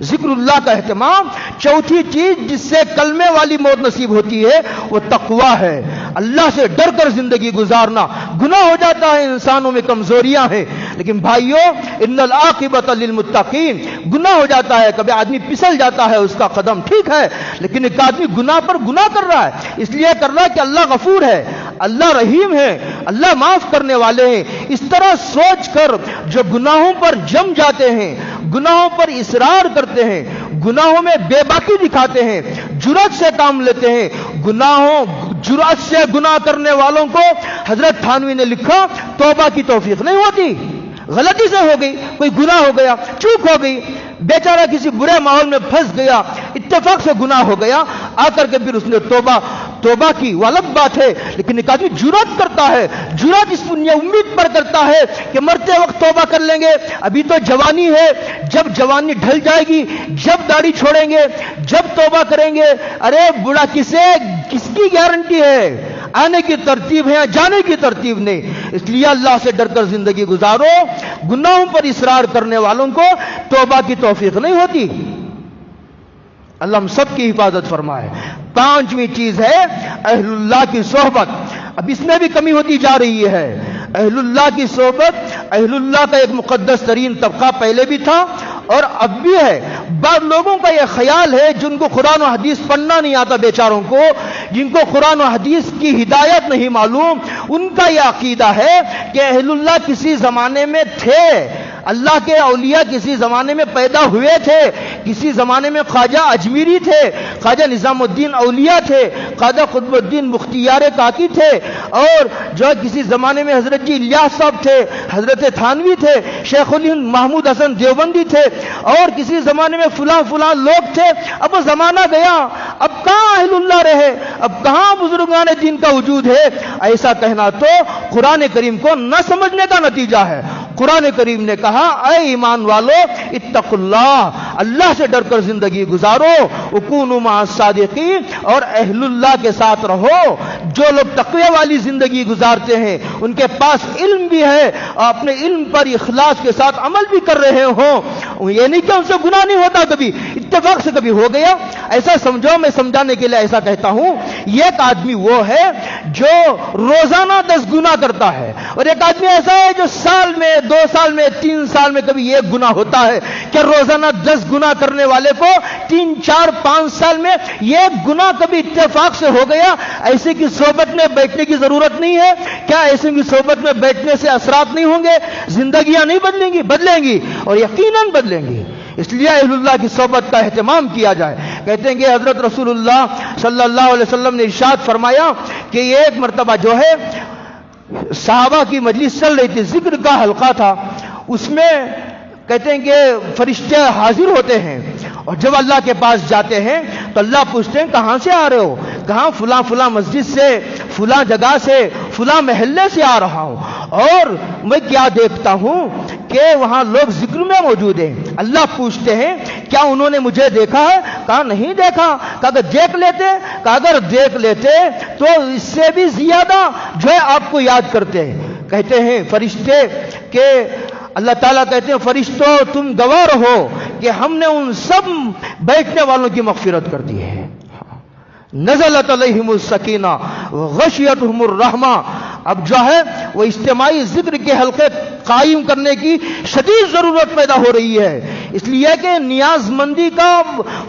ذکر اللہ کا اہتمام. چوتھی چیز جس سے کلمے والی موت نصیب ہوتی ہے وہ تقوی ہے. اللہ سے ڈر کر زندگی گزارنا. گناہ ہو جاتا ہے، انسانوں میں کمزوریاں ہیں، لیکن بھائیو، ان العاقبۃ للمتقین. گناہ ہو جاتا ہے، کبھی آدمی پھسل جاتا ہے اس کا قدم، ٹھیک ہے، لیکن ایک آدمی گناہ پر گناہ کر رہا ہے، اس لیے کر رہا ہے کہ اللہ غفور ہے، اللہ رحیم ہے، اللہ معاف کرنے والے ہیں. اس طرح سوچ کر جو گناہوں پر جم جاتے ہیں، گناہوں پر اصرار کرتے ہیں، گناہوں میں بے باکی دکھاتے ہیں، جرأت سے کام لیتے ہیں، جرأت سے گناہ کرنے والوں کو حضرت تھانوی نے لکھا توبہ کی توفیق نہیں ہوتی. غلطی سے ہو گئی، کوئی گناہ ہو گیا، چوک ہو گئی، بیچارہ کسی برے ماحول میں پھنس گیا، اتفاق سے گناہ ہو گیا، آ کر کے پھر اس نے توبہ کی، وہ الگ بات ہے. لیکن ایک آدمی جرأت کرتا ہے، جرأت اس امید پر کرتا ہے کہ مرتے وقت توبہ کر لیں گے، ابھی تو جوانی ہے، جب جوانی ڈھل جائے گی، جب داڑھی چھوڑیں گے، جب توبہ کریں گے. ارے بوڑھا کس کی گارنٹی ہے؟ آنے کی ترتیب ہے، جانے کی ترتیب نہیں. اس لیے اللہ سے ڈر کر زندگی گزارو. گناہوں پر اصرار کرنے والوں کو توبہ کی توفیق نہیں ہوتی. اللہ ہم سب کی حفاظت فرمائے. 5ویں چیز ہے اہل اللہ کی صحبت. اب اس میں بھی کمی ہوتی جا رہی ہے. اہل اللہ کی صحبت اہل اللہ کا ایک مقدس ترین طبقہ پہلے بھی تھا اور اب بھی ہے. بعض لوگوں کا یہ خیال ہے جن کو قرآن و حدیث پڑھنا نہیں آتا بیچاروں کو, جن کو قرآن و حدیث کی ہدایت نہیں معلوم, ان کا یہ عقیدہ ہے کہ اہل اللہ کسی زمانے میں تھے, اللہ کے اولیاء کسی زمانے میں پیدا ہوئے تھے, کسی زمانے میں خواجہ اجمیری تھے, خواجہ نظام الدین اولیاء تھے, خواجہ قطب الدین بختیار کاکی تھے, اور جو کسی زمانے میں حضرت جی الیاس صاحب تھے, حضرت تھانوی تھے, شیخ الہند محمود حسن دیوبندی تھے, اور کسی زمانے میں فلاں فلاں لوگ تھے. اب وہ زمانہ گیا, اب کہاں اہل اللہ رہے, اب کہاں بزرگان دین کا وجود ہے. ایسا کہنا تو قرآن کریم کو نہ سمجھنے کا نتیجہ ہے. قرآن کریم نے کہا اے ایمان والو اتقوا اللہ, اللہ سے ڈر کر زندگی گزارو, وکونوا مع الصادقین, اور اہل اللہ کے ساتھ رہو. جو لوگ تقوی والی زندگی گزارتے ہیں ان کے پاس علم بھی ہے, اور اپنے علم پر اخلاص کے ساتھ عمل بھی کر رہے ہوں. یہ نہیں کہ ان سے گناہ نہیں ہوتا, کبھی اتفاق سے کبھی ہو گیا, ایسا سمجھو. میں سمجھانے کے لیے ایسا کہتا ہوں, ایک آدمی وہ ہے جو روزانہ 10 گناہ کرتا ہے, اور ایک آدمی ایسا ہے جو سال میں 2 سال میں 3 سال میں کبھی 1 گناہ ہوتا ہے. کہ روزانہ 10 گناہ کرنے والے کو 3 4 5 سال میں 1 گناہ کبھی اتفاق سے ہو گیا. ایسے کی صحبت میں بیٹھنے کی ضرورت نہیں ہے. کیا ایسے کی صحبت میں بیٹھنے سے اثرات نہیں ہوں گے؟ زندگیاں نہیں بدلیں گی؟ بدلیں گی, اور یقیناً بدلیں گی. اس لیے اہل اللہ کی صحبت کا اہتمام کیا جائے. کہتے ہیں کہ حضرت رسول اللہ صلی اللہ علیہ وسلم نے ارشاد فرمایا کہ ایک مرتبہ جو ہے صحابہ کی مجلس چل رہی تھی, ذکر کا حلقہ تھا. اس میں کہتے ہیں کہ فرشتے حاضر ہوتے ہیں, اور جب اللہ کے پاس جاتے ہیں تو اللہ پوچھتے ہیں کہاں سے آ رہے ہو؟ کہاں فلاں فلاں مسجد سے, فلاں جگہ سے, فلاں محلے سے آ رہا ہوں, اور میں کیا دیکھتا ہوں کہ وہاں لوگ ذکر میں موجود ہیں. اللہ پوچھتے ہیں کیا انہوں نے مجھے دیکھا ہے؟ کہا نہیں دیکھا. کہا اگر دیکھ لیتے, کہا اگر دیکھ لیتے تو اس سے بھی زیادہ جو ہے آپ کو یاد کرتے ہیں. کہتے ہیں فرشتے کہ اللہ تعالیٰ کہتے ہیں فرشتوں تم گواہ رہو کہ ہم نے ان سب بیٹھنے والوں کی مغفرت کر دی ہے. نزلت علیہم السکینہ وغشیتہم الرحمہ. اب جو ہے وہ اجتماعی ذکر کے حلقے قائم کرنے کی شدید ضرورت پیدا ہو رہی ہے, اس لیے کہ نیاز مندی کا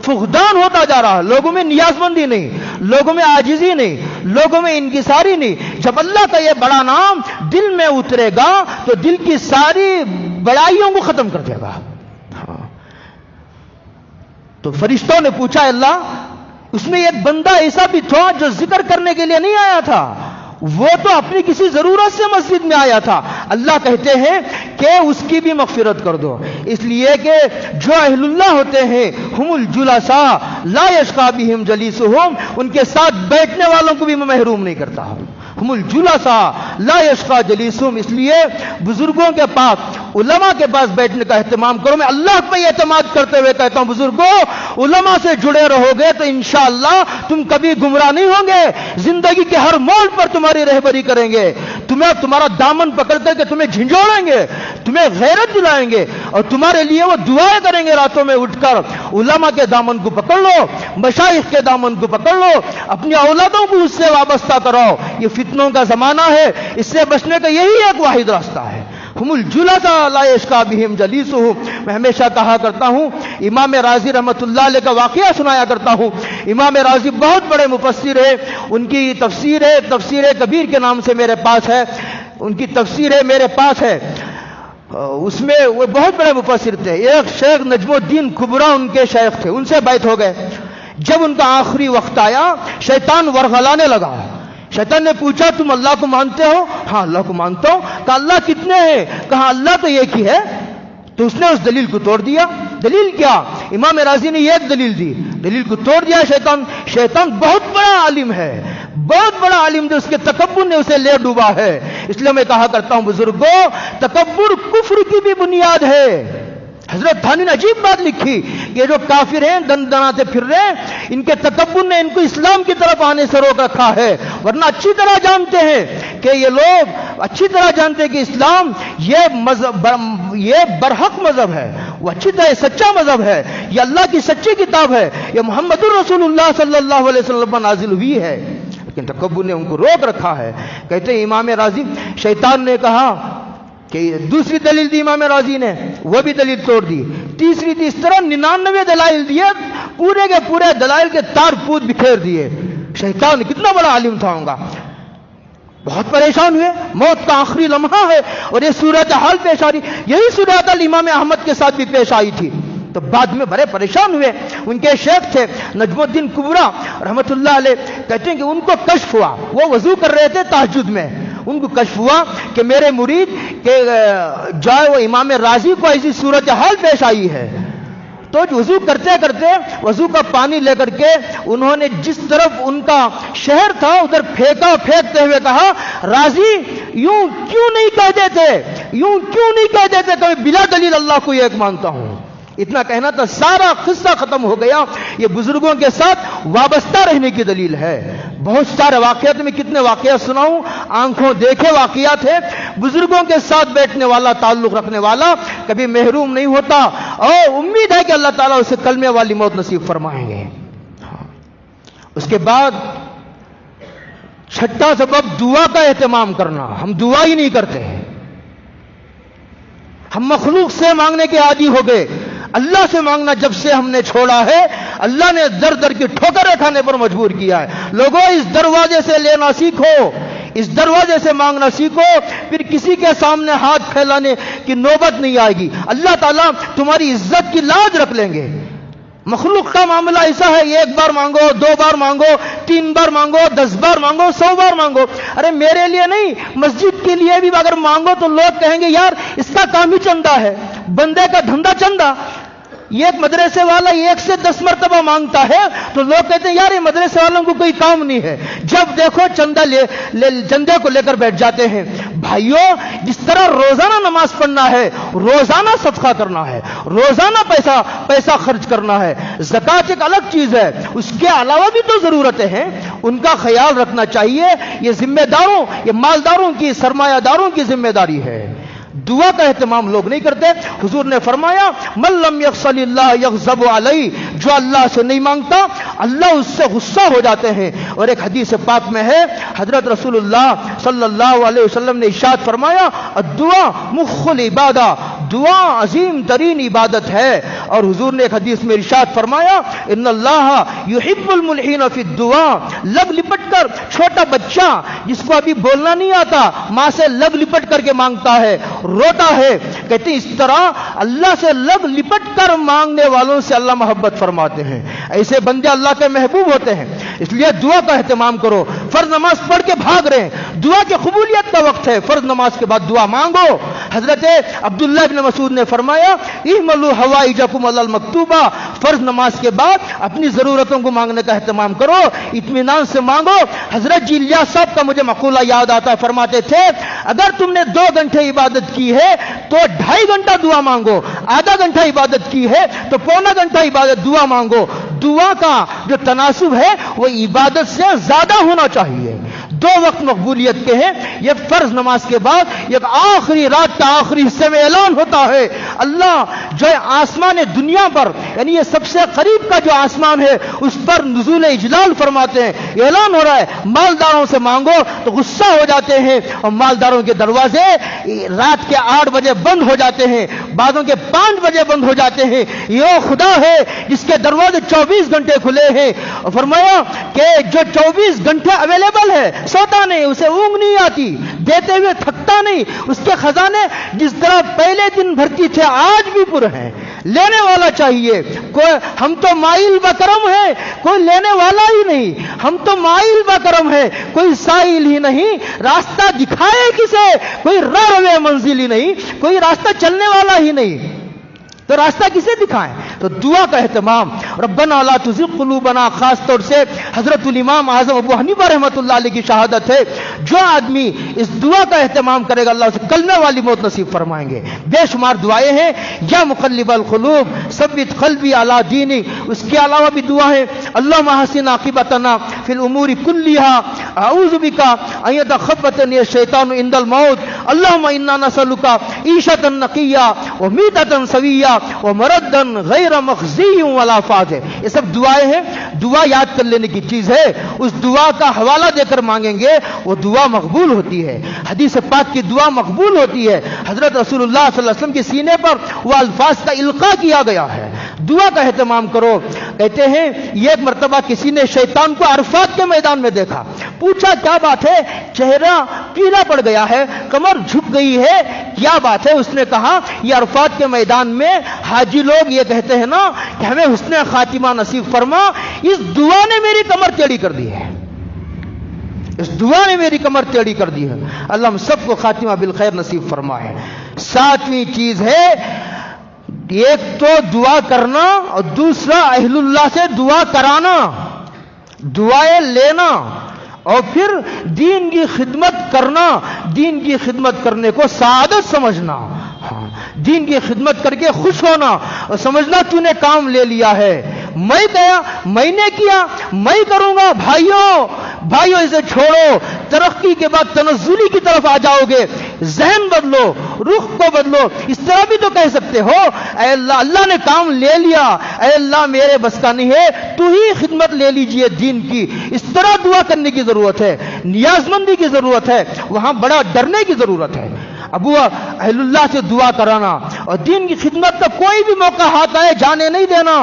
فقدان ہوتا جا رہا ہے. لوگوں میں نیاز مندی نہیں, لوگوں میں عاجزی نہیں, لوگوں میں انکساری نہیں. جب اللہ کا یہ بڑا نام دل میں اترے گا تو دل کی ساری بڑائیوں کو ختم کر دے گا. تو فرشتوں نے پوچھا اللہ, اس میں ایک بندہ ایسا بھی تھا جو ذکر کرنے کے لیے نہیں آیا تھا, وہ تو اپنی کسی ضرورت سے مسجد میں آیا تھا. اللہ کہتے ہیں کہ اس کی بھی مغفرت کر دو, اس لیے کہ جو اہل اللہ ہوتے ہیں ہم الجلساء لا یشقی بہم جلیسہم, ان کے ساتھ بیٹھنے والوں کو بھی میں محروم نہیں کرتا ہوں. ہم الجلساء لا یشقی جلیسہم. اس لیے بزرگوں کے پاس, علماء کے پاس بیٹھنے کا اہتمام کرو. میں اللہ پہ اعتماد کرتے ہوئے کہتا ہوں بزرگوں, علماء سے جڑے رہو گے تو انشاءاللہ تم کبھی گمراہ نہیں ہوں گے. زندگی کے ہر موڑ پر تمہاری رہبری کریں گے, تمہارا دامن پکڑ کر کے تمہیں جھنجھوڑیں گے, تمہیں غیرت دلائیں گے, اور تمہارے لیے وہ دعائیں کریں گے راتوں میں اٹھ کر. علماء کے دامن کو پکڑ لو, مشائخ کے دامن کو پکڑ لو, اپنی اولادوں کو اس سے وابستہ کراؤ. یہ فتنوں کا زمانہ ہے, اس سے بچنے کا یہی ایک واحد راستہ ہے. ہم الجلساء لا یشقی بہم جلیسہم. میں ہمیشہ کہا کرتا ہوں, امام راضی رحمۃ اللہ علیہ کا واقعہ سنایا کرتا ہوں. امام راضی بہت بڑے مفسر ہے, ان کی تفسیر ہے, تفسیر کبیر کے نام سے میرے پاس ہے, ان کی تفسیر ہے میرے پاس ہے. اس میں وہ بہت بڑے مفسر تھے. ایک شیخ نجم الدین کبرا ان کے شیخ تھے, ان سے بیعت ہو گئے. جب ان کا آخری وقت آیا شیطان ورغلانے لگا. شیطان نے پوچھا تم اللہ کو مانتے ہو؟ ہاں اللہ کو مانتا ہوں. کہا اللہ کتنے ہیں؟ کہا اللہ تو ایک ہی ہے. تو اس نے اس دلیل کو توڑ دیا. دلیل کیا؟ امام راضی نے ایک دلیل دی, دلیل کو توڑ دیا. شیطان بہت بڑا عالم ہے, بہت بڑا عالم جو اس کے تکبر نے اسے لے ڈوبا ہے. اس لیے میں کہا کرتا ہوں بزرگوں, تکبر کفر کی بھی بنیاد ہے. حضرت تھانی نے عجیب بات لکھی, یہ جو کافر ہیں دن دناتے پھر رہے ہیں, ان کے تکبر نے ان کو اسلام کی طرف آنے سے روک رکھا ہے. ورنہ اچھی طرح جانتے ہیں کہ یہ لوگ اچھی طرح جانتے ہیں کہ اسلام یہ برحق مذہب ہے, وہ اچھی طرح سچا مذہب ہے, یہ اللہ کی سچی کتاب ہے, یہ محمد الرسول اللہ صلی اللہ علیہ وسلم پر نازل ہوئی ہے. لیکن تکبر نے ان کو روک رکھا ہے. کہتے ہیں امام رازی شیطان نے کہا کہ دوسری دلیل دی امام رازی نے, وہ بھی دلیل توڑ دی. تیسری دی, اس طرح 99 دلائل دیے, پورے کے پورے دلائل کے تار پود بکھیر دیے. شیطان کتنا بڑا عالم تھا ہوگا. بہت پریشان ہوئے, موت کا آخری لمحہ ہے اور یہ صورتحال پیش آ رہی. یہی صورتحال امام احمد کے ساتھ بھی پیش آئی تھی. تو بعد میں بڑے پریشان ہوئے. ان کے شیخ تھے نجم الدین کبرا رحمۃ اللہ علیہ, کہتے ہیں کہ ان کو کشف ہوا, وہ وضو کر رہے تھے تہجد میں, ان کو کشف ہوا کہ میرے مرید کہ جو ہے وہ امام رازی کو ایسی صورتحال پیش آئی ہے. تو وضو کرتے کرتے وضو کا پانی لے کر کے انہوں نے جس طرف ان کا شہر تھا ادھر پھینکا, پھینکتے ہوئے کہا رازی یوں کیوں نہیں کہہ دیتے, یوں کیوں نہیں کہہ دیتے کہ میں بلا دلیل اللہ کو ایک مانتا ہوں. اتنا کہنا تھا, سارا قصہ ختم ہو گیا. یہ بزرگوں کے ساتھ وابستہ رہنے کی دلیل ہے. بہت سارے واقعات میں کتنے واقعات سناؤں, آنکھوں دیکھے واقعات ہیں. بزرگوں کے ساتھ بیٹھنے والا, تعلق رکھنے والا کبھی محروم نہیں ہوتا, اور امید ہے کہ اللہ تعالیٰ اسے کلمے والی موت نصیب فرمائیں گے. اس کے بعد چھٹا سبب دعا کا اہتمام کرنا. ہم دعا ہی نہیں کرتے, ہم مخلوق سے مانگنے کے عادی ہو گئے. اللہ سے مانگنا جب سے ہم نے چھوڑا ہے, اللہ نے در در کی ٹھوکریں کھانے پر مجبور کیا ہے. لوگوں اس دروازے سے لینا سیکھو, اس دروازے سے مانگنا سیکھو, پھر کسی کے سامنے ہاتھ پھیلانے کی نوبت نہیں آئے گی. اللہ تعالیٰ تمہاری عزت کی لاج رکھ لیں گے. مخلوق کا معاملہ ایسا ہے, 1 بار مانگو, 2 بار مانگو, 3 بار مانگو, 10 بار مانگو, 100 بار مانگو. ارے میرے لیے نہیں, مسجد کے لیے بھی اگر مانگو تو لوگ کہیں گے یار اس کا کام ہی چندہ ہے, بندے کا دھندا چندہ. یہ ایک مدرسے والا 1 سے 10 مرتبہ مانگتا ہے تو لوگ کہتے ہیں یار یہ مدرسے والوں کو کوئی کام نہیں ہے. جب دیکھو چندے کو لے کر بیٹھ جاتے ہیں. بھائیوں, جس طرح روزانہ نماز پڑھنا ہے, روزانہ صدقہ کرنا ہے, روزانہ پیسہ خرچ کرنا ہے, زکوٰۃ ایک الگ چیز ہے, اس کے علاوہ بھی تو ضرورتیں ہیں, ان کا خیال رکھنا چاہیے. یہ ذمہ داروں, یہ مالداروں کی, سرمایہ داروں کی ذمہ داری ہے. دعا کا اہتمام لوگ نہیں کرتے. حضور نے فرمایا من لم یغسل اللہ یغضب علیہ, جو اللہ سے نہیں مانگتا اللہ اس سے غصہ ہو جاتے ہیں. اور ایک حدیث پاک میں ہے, حضرت رسول اللہ صلی اللہ علیہ وسلم نے ارشاد فرمایا الدعاء مخ العبادہ, دعا عظیم ترین عبادت ہے. اور حضور نے ایک حدیث میں ارشاد فرمایا ان اللہ یحب الملحین فی الدعاء, لب لپٹ کر, چھوٹا بچہ جس کو ابھی بولنا نہیں آتا ماں سے لب لپٹ کر کے مانگتا ہے, روتا ہے, کہتے ہیں اس طرح اللہ سے لب لپٹ کر مانگنے والوں سے اللہ محبت فرماتے ہیں. ایسے بندے اللہ کے محبوب ہوتے ہیں. اس لیے دعا کا اہتمام کرو. فرض نماز پڑھ کے بھاگ رہے ہیں, دعا کی قبولیت کا وقت ہے, فرض نماز کے بعد دعا مانگو. حضرت عبداللہ بن مسعود نے فرمایا اعملوا حوائجکم علی المکتوبہ, فرض نماز کے بعد اپنی ضرورتوں کو مانگنے کا اہتمام کرو, اطمینان سے مانگو. حضرت جی الیاس صاحب کا مجھے مقولہ یاد آتا ہے, فرماتے تھے اگر تم نے 2 گھنٹے عبادت کی ہے تو 2.5 گھنٹہ دعا مانگو, آدھا گھنٹہ عبادت کی ہے تو 1.25 گھنٹہ عبادت دعا مانگو. دعا کا جو تناسب ہے وہ عبادت سے زیادہ ہونا چاہیے. 2 وقت مقبولیت کے ہیں. یہ فرض نماز کے بعد ایک آخری رات کا آخری حصے میں اعلان ہوتا ہے, اللہ جو آسمان دنیا پر, یعنی یہ سب سے قریب کا جو آسمان ہے اس پر نزول اجلال فرماتے ہیں. اعلان ہو رہا ہے مالداروں سے مانگو, تو غصہ ہو جاتے ہیں اور مالداروں کے دروازے رات کے 8 بجے بند ہو جاتے ہیں, بعضوں کے 5 بجے بند ہو جاتے ہیں. یہ خدا ہے جس کے دروازے 24 گھنٹے کھلے ہیں. اور فرمایا کہ جو 24 گھنٹے اویلیبل ہے, سوتا نہیں, اسے اونگ نہیں آتی, دیتے ہوئے تھکتا نہیں, اس کے خزانے جس طرح پہلے دن بھرتی تھے آج بھی پر ہیں. لینے والا چاہیے. ہم تو مائل بکرم ہے, کوئی لینے والا ہی نہیں. ہم تو مائل بکرم ہے, کوئی سائل ہی نہیں. راستہ دکھائے کسے, کوئی راہ منزل ہی نہیں, کوئی راستہ چلنے والا ہی نہیں, تو راستہ کسے دکھائیں. تو دعا کا اہتمام. ربنا لا تزغ قلوبنا, خاص طور سے حضرت الامام اعظم ابو حنیفہ رحمۃ اللہ علیہ کی شہادت ہے, جو آدمی اس دعا کا اہتمام کرے گا اللہ اسے کلمے والی موت نصیب فرمائیں گے. بے شمار دعائیں ہیں, یا مقلب القلوب ثبت قلبی علی دینک. اس کے علاوہ بھی دعا ہے اللہم احسن عاقبتنا فی الامور کلیہا, اعوذ بک ان یتخبطنی الشیطان عند الموت, اللہم انا نسألک عیشۃ نقیہ ومیتۃ سویہ ومردا غیر مخزی ولا فاض ہے. یہ سب دعائیں ہیں. دعا یاد کر لینے کی چیز ہے. اس دعا کا حوالہ دے کر مانگیں گے وہ دعا مقبول ہوتی ہے. حدیث پاک کی دعا مقبول ہوتی ہے. حضرت رسول اللہ صلی اللہ علیہ وسلم کے سینے پر وہ الفاظ کا القاء کیا گیا ہے. دعا کا اہتمام کرو. کہتے ہیں یہ ایک مرتبہ کسی نے شیطان کو عرفات کے میدان میں دیکھا. پوچھا کیا بات ہے؟ چہرہ پیلا پڑ گیا ہے, کمر جھک گئی ہے, کیا بات ہے؟ اس نے کہا یہ عرفات کے میدان میں حاجی لوگ یہ کہتے ہیں نا کہ ہمیں حسن خاتمہ نصیب فرما. اس دعا نے میری کمر ٹیڑھی کر دی ہے. اس دعا نے میری کمر ٹیڑھی کر دی ہے. اللہ ہم سب کو خاتمہ بالخیر نصیب فرمائے. ساتویں چیز ہے, ایک تو دعا کرنا اور دوسرا اہل اللہ سے دعا کرانا, دعائیں لینا, اور پھر دین کی خدمت کرنا. دین کی خدمت کرنے کو سعادت سمجھنا. دین کی خدمت کر کے خوش ہونا اور سمجھنا تو نے کام لے لیا ہے. میں گیا, میں نے کیا, میں کروں گا. بھائیوں اسے چھوڑو. ترقی کے بعد تنزلی کی طرف آ جاؤ گے. ذہن بدلو, رخ کو بدلو. اس طرح بھی تو کہہ سکتے ہو اے اللہ, اللہ نے کام لے لیا, اے اللہ میرے بس کا نہیں ہے, تو ہی خدمت لے لیجئے دین کی. اس طرح دعا کرنے کی ضرورت ہے, نیاز مندی کی ضرورت ہے, وہاں بڑا ڈرنے کی ضرورت ہے. ابو اہل اللہ سے دعا کرانا اور دین کی خدمت کا کوئی بھی موقع ہاتھ آئے جانے نہیں دینا.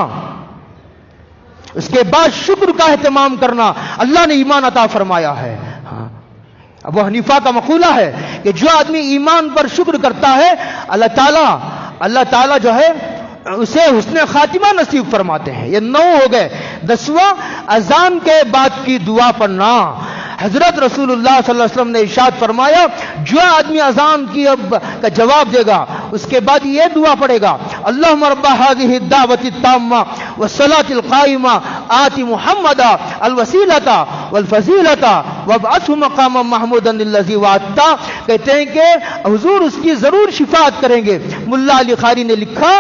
اس کے بعد شکر کا اہتمام کرنا. اللہ نے ایمان عطا فرمایا ہے. ابو حنیفہ کا مقولہ ہے کہ جو آدمی ایمان پر شکر کرتا ہے اللہ تعالیٰ جو ہے اسے حسن خاتمہ نصیب فرماتے ہیں. یہ 9 ہو گئے. 10واں اذان کے بعد کی دعا پڑھنا. حضرت رسول اللہ صلی اللہ علیہ وسلم نے ارشاد فرمایا جو آدمی اذان کی کا جواب دے گا اس کے بعد یہ دعا پڑھے گا, اللہم رب هذه الدعوة التامة والصلاة القائمة آت محمدا الوسیلة والفضیلة وابعثه مقاما محمودا الذی وعدتہ. کہتے ہیں کہ حضور اس کی ضرور شفاعت کریں گے. ملا علی قاری نے لکھا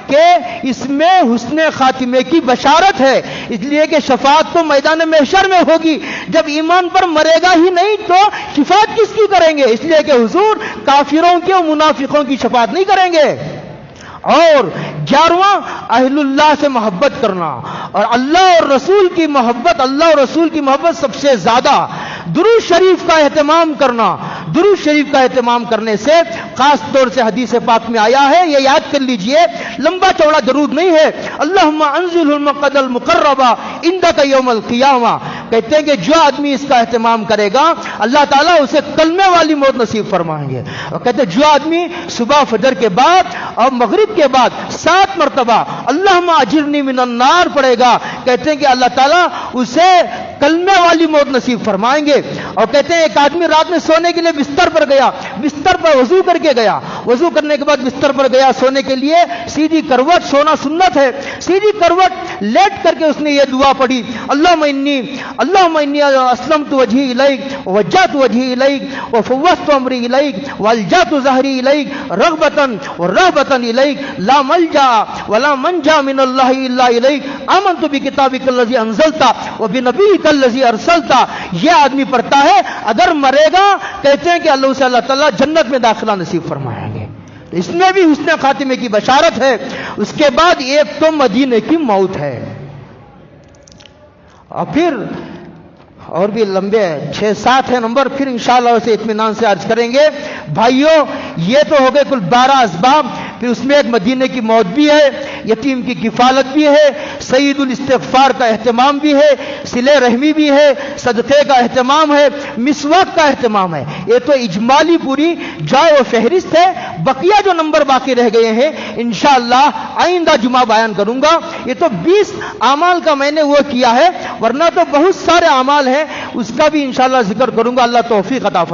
کہ اس میں حسن خاتمے کی بشارت ہے, اس لیے کہ شفاعت تو میدان محشر میں ہوگی. جب ایمان پر مرے گا ہی نہیں تو شفاعت کس کی کریں گے؟ اس لیے کہ حضور کافروں کی اور منافقوں کی شفاعت نہیں کریں گے. اور 11واں اہل اللہ سے محبت کرنا اور اللہ اور رسول کی محبت. اللہ اور رسول کی محبت سب سے زیادہ. درود شریف کا اہتمام کرنا. درود شریف کا اہتمام کرنے سے خاص طور سے حدیث پاک میں آیا ہے, یہ یاد کر لیجئے, لمبا چوڑا درود نہیں ہے. اللہم انزل المقد المقربہ عندک یوم القیامہ. کہتے ہیں کہ جو آدمی اس کا اہتمام کرے گا اللہ تعالیٰ اسے کلمے والی موت نصیب فرمائیں گے. اور کہتے ہیں جو آدمی صبح فجر کے بعد اور مغرب کے بعد 7 مرتبہ اللہم اجرنی من النار پڑھے گا, کہتے ہیں کہ اللہ تعالیٰ اسے کلمے والی موت نصیب فرمائیں گے. اور کہتے ہیں ایک آدمی رات میں سونے کے لیے بستر پر گیا, بستر پر وضو کر کے گیا, وضو کرنے کے بعد بستر پر گیا سونے کے لیے, سیدھی کروٹ, سونا سنت ہے, سیدھی کروٹ لیٹ کر کے اس نے یہ دعا پڑھی, اللہم انی اسلمت وجہی الیک ووجہت وجہی الیک وفوضت امری الیک والجأت ظہری الیک رغبتا ورہبتا الیک لا ملجا ولا منجا من اللہ الا الیک آمنت بکتابک الذی انزلت وبنبیک الذی ارسلت. یہ آدمی پڑھتا ہے, اگر مرے گا کہتے ہیں کہ اللہ سے اللہ تعالیٰ جنت میں داخلہ نصیب فرمائیں گے. اس میں بھی حسن خاتمے کی بشارت ہے. اس کے بعد ایک تو مدینے کی موت ہے, اور پھر اور بھی لمبے 6-7 ہے نمبر, پھر انشاءاللہ اسے اطمینان سے عرض کریں گے. بھائیوں یہ تو ہو گئے کل 12 اسباب. پھر اس میں ایک مدینے کی موت بھی ہے, یتیم کی کفالت بھی ہے, سعید الاستغفار کا اہتمام بھی ہے, صلہ رحمی بھی ہے, صدقے کا اہتمام ہے, مسواک کا اہتمام ہے. یہ تو اجمالی پوری جائے و فہرست ہے. بقیہ جو نمبر باقی رہ گئے ہیں انشاءاللہ آئندہ جمعہ بیان کروں گا. یہ تو 20 اعمال کا میں نے وہ کیا ہے, ورنہ تو بہت سارے اعمال ہیں, اس کا بھی انشاءاللہ ذکر کروں گا. اللہ توفیق عطا فرمائے.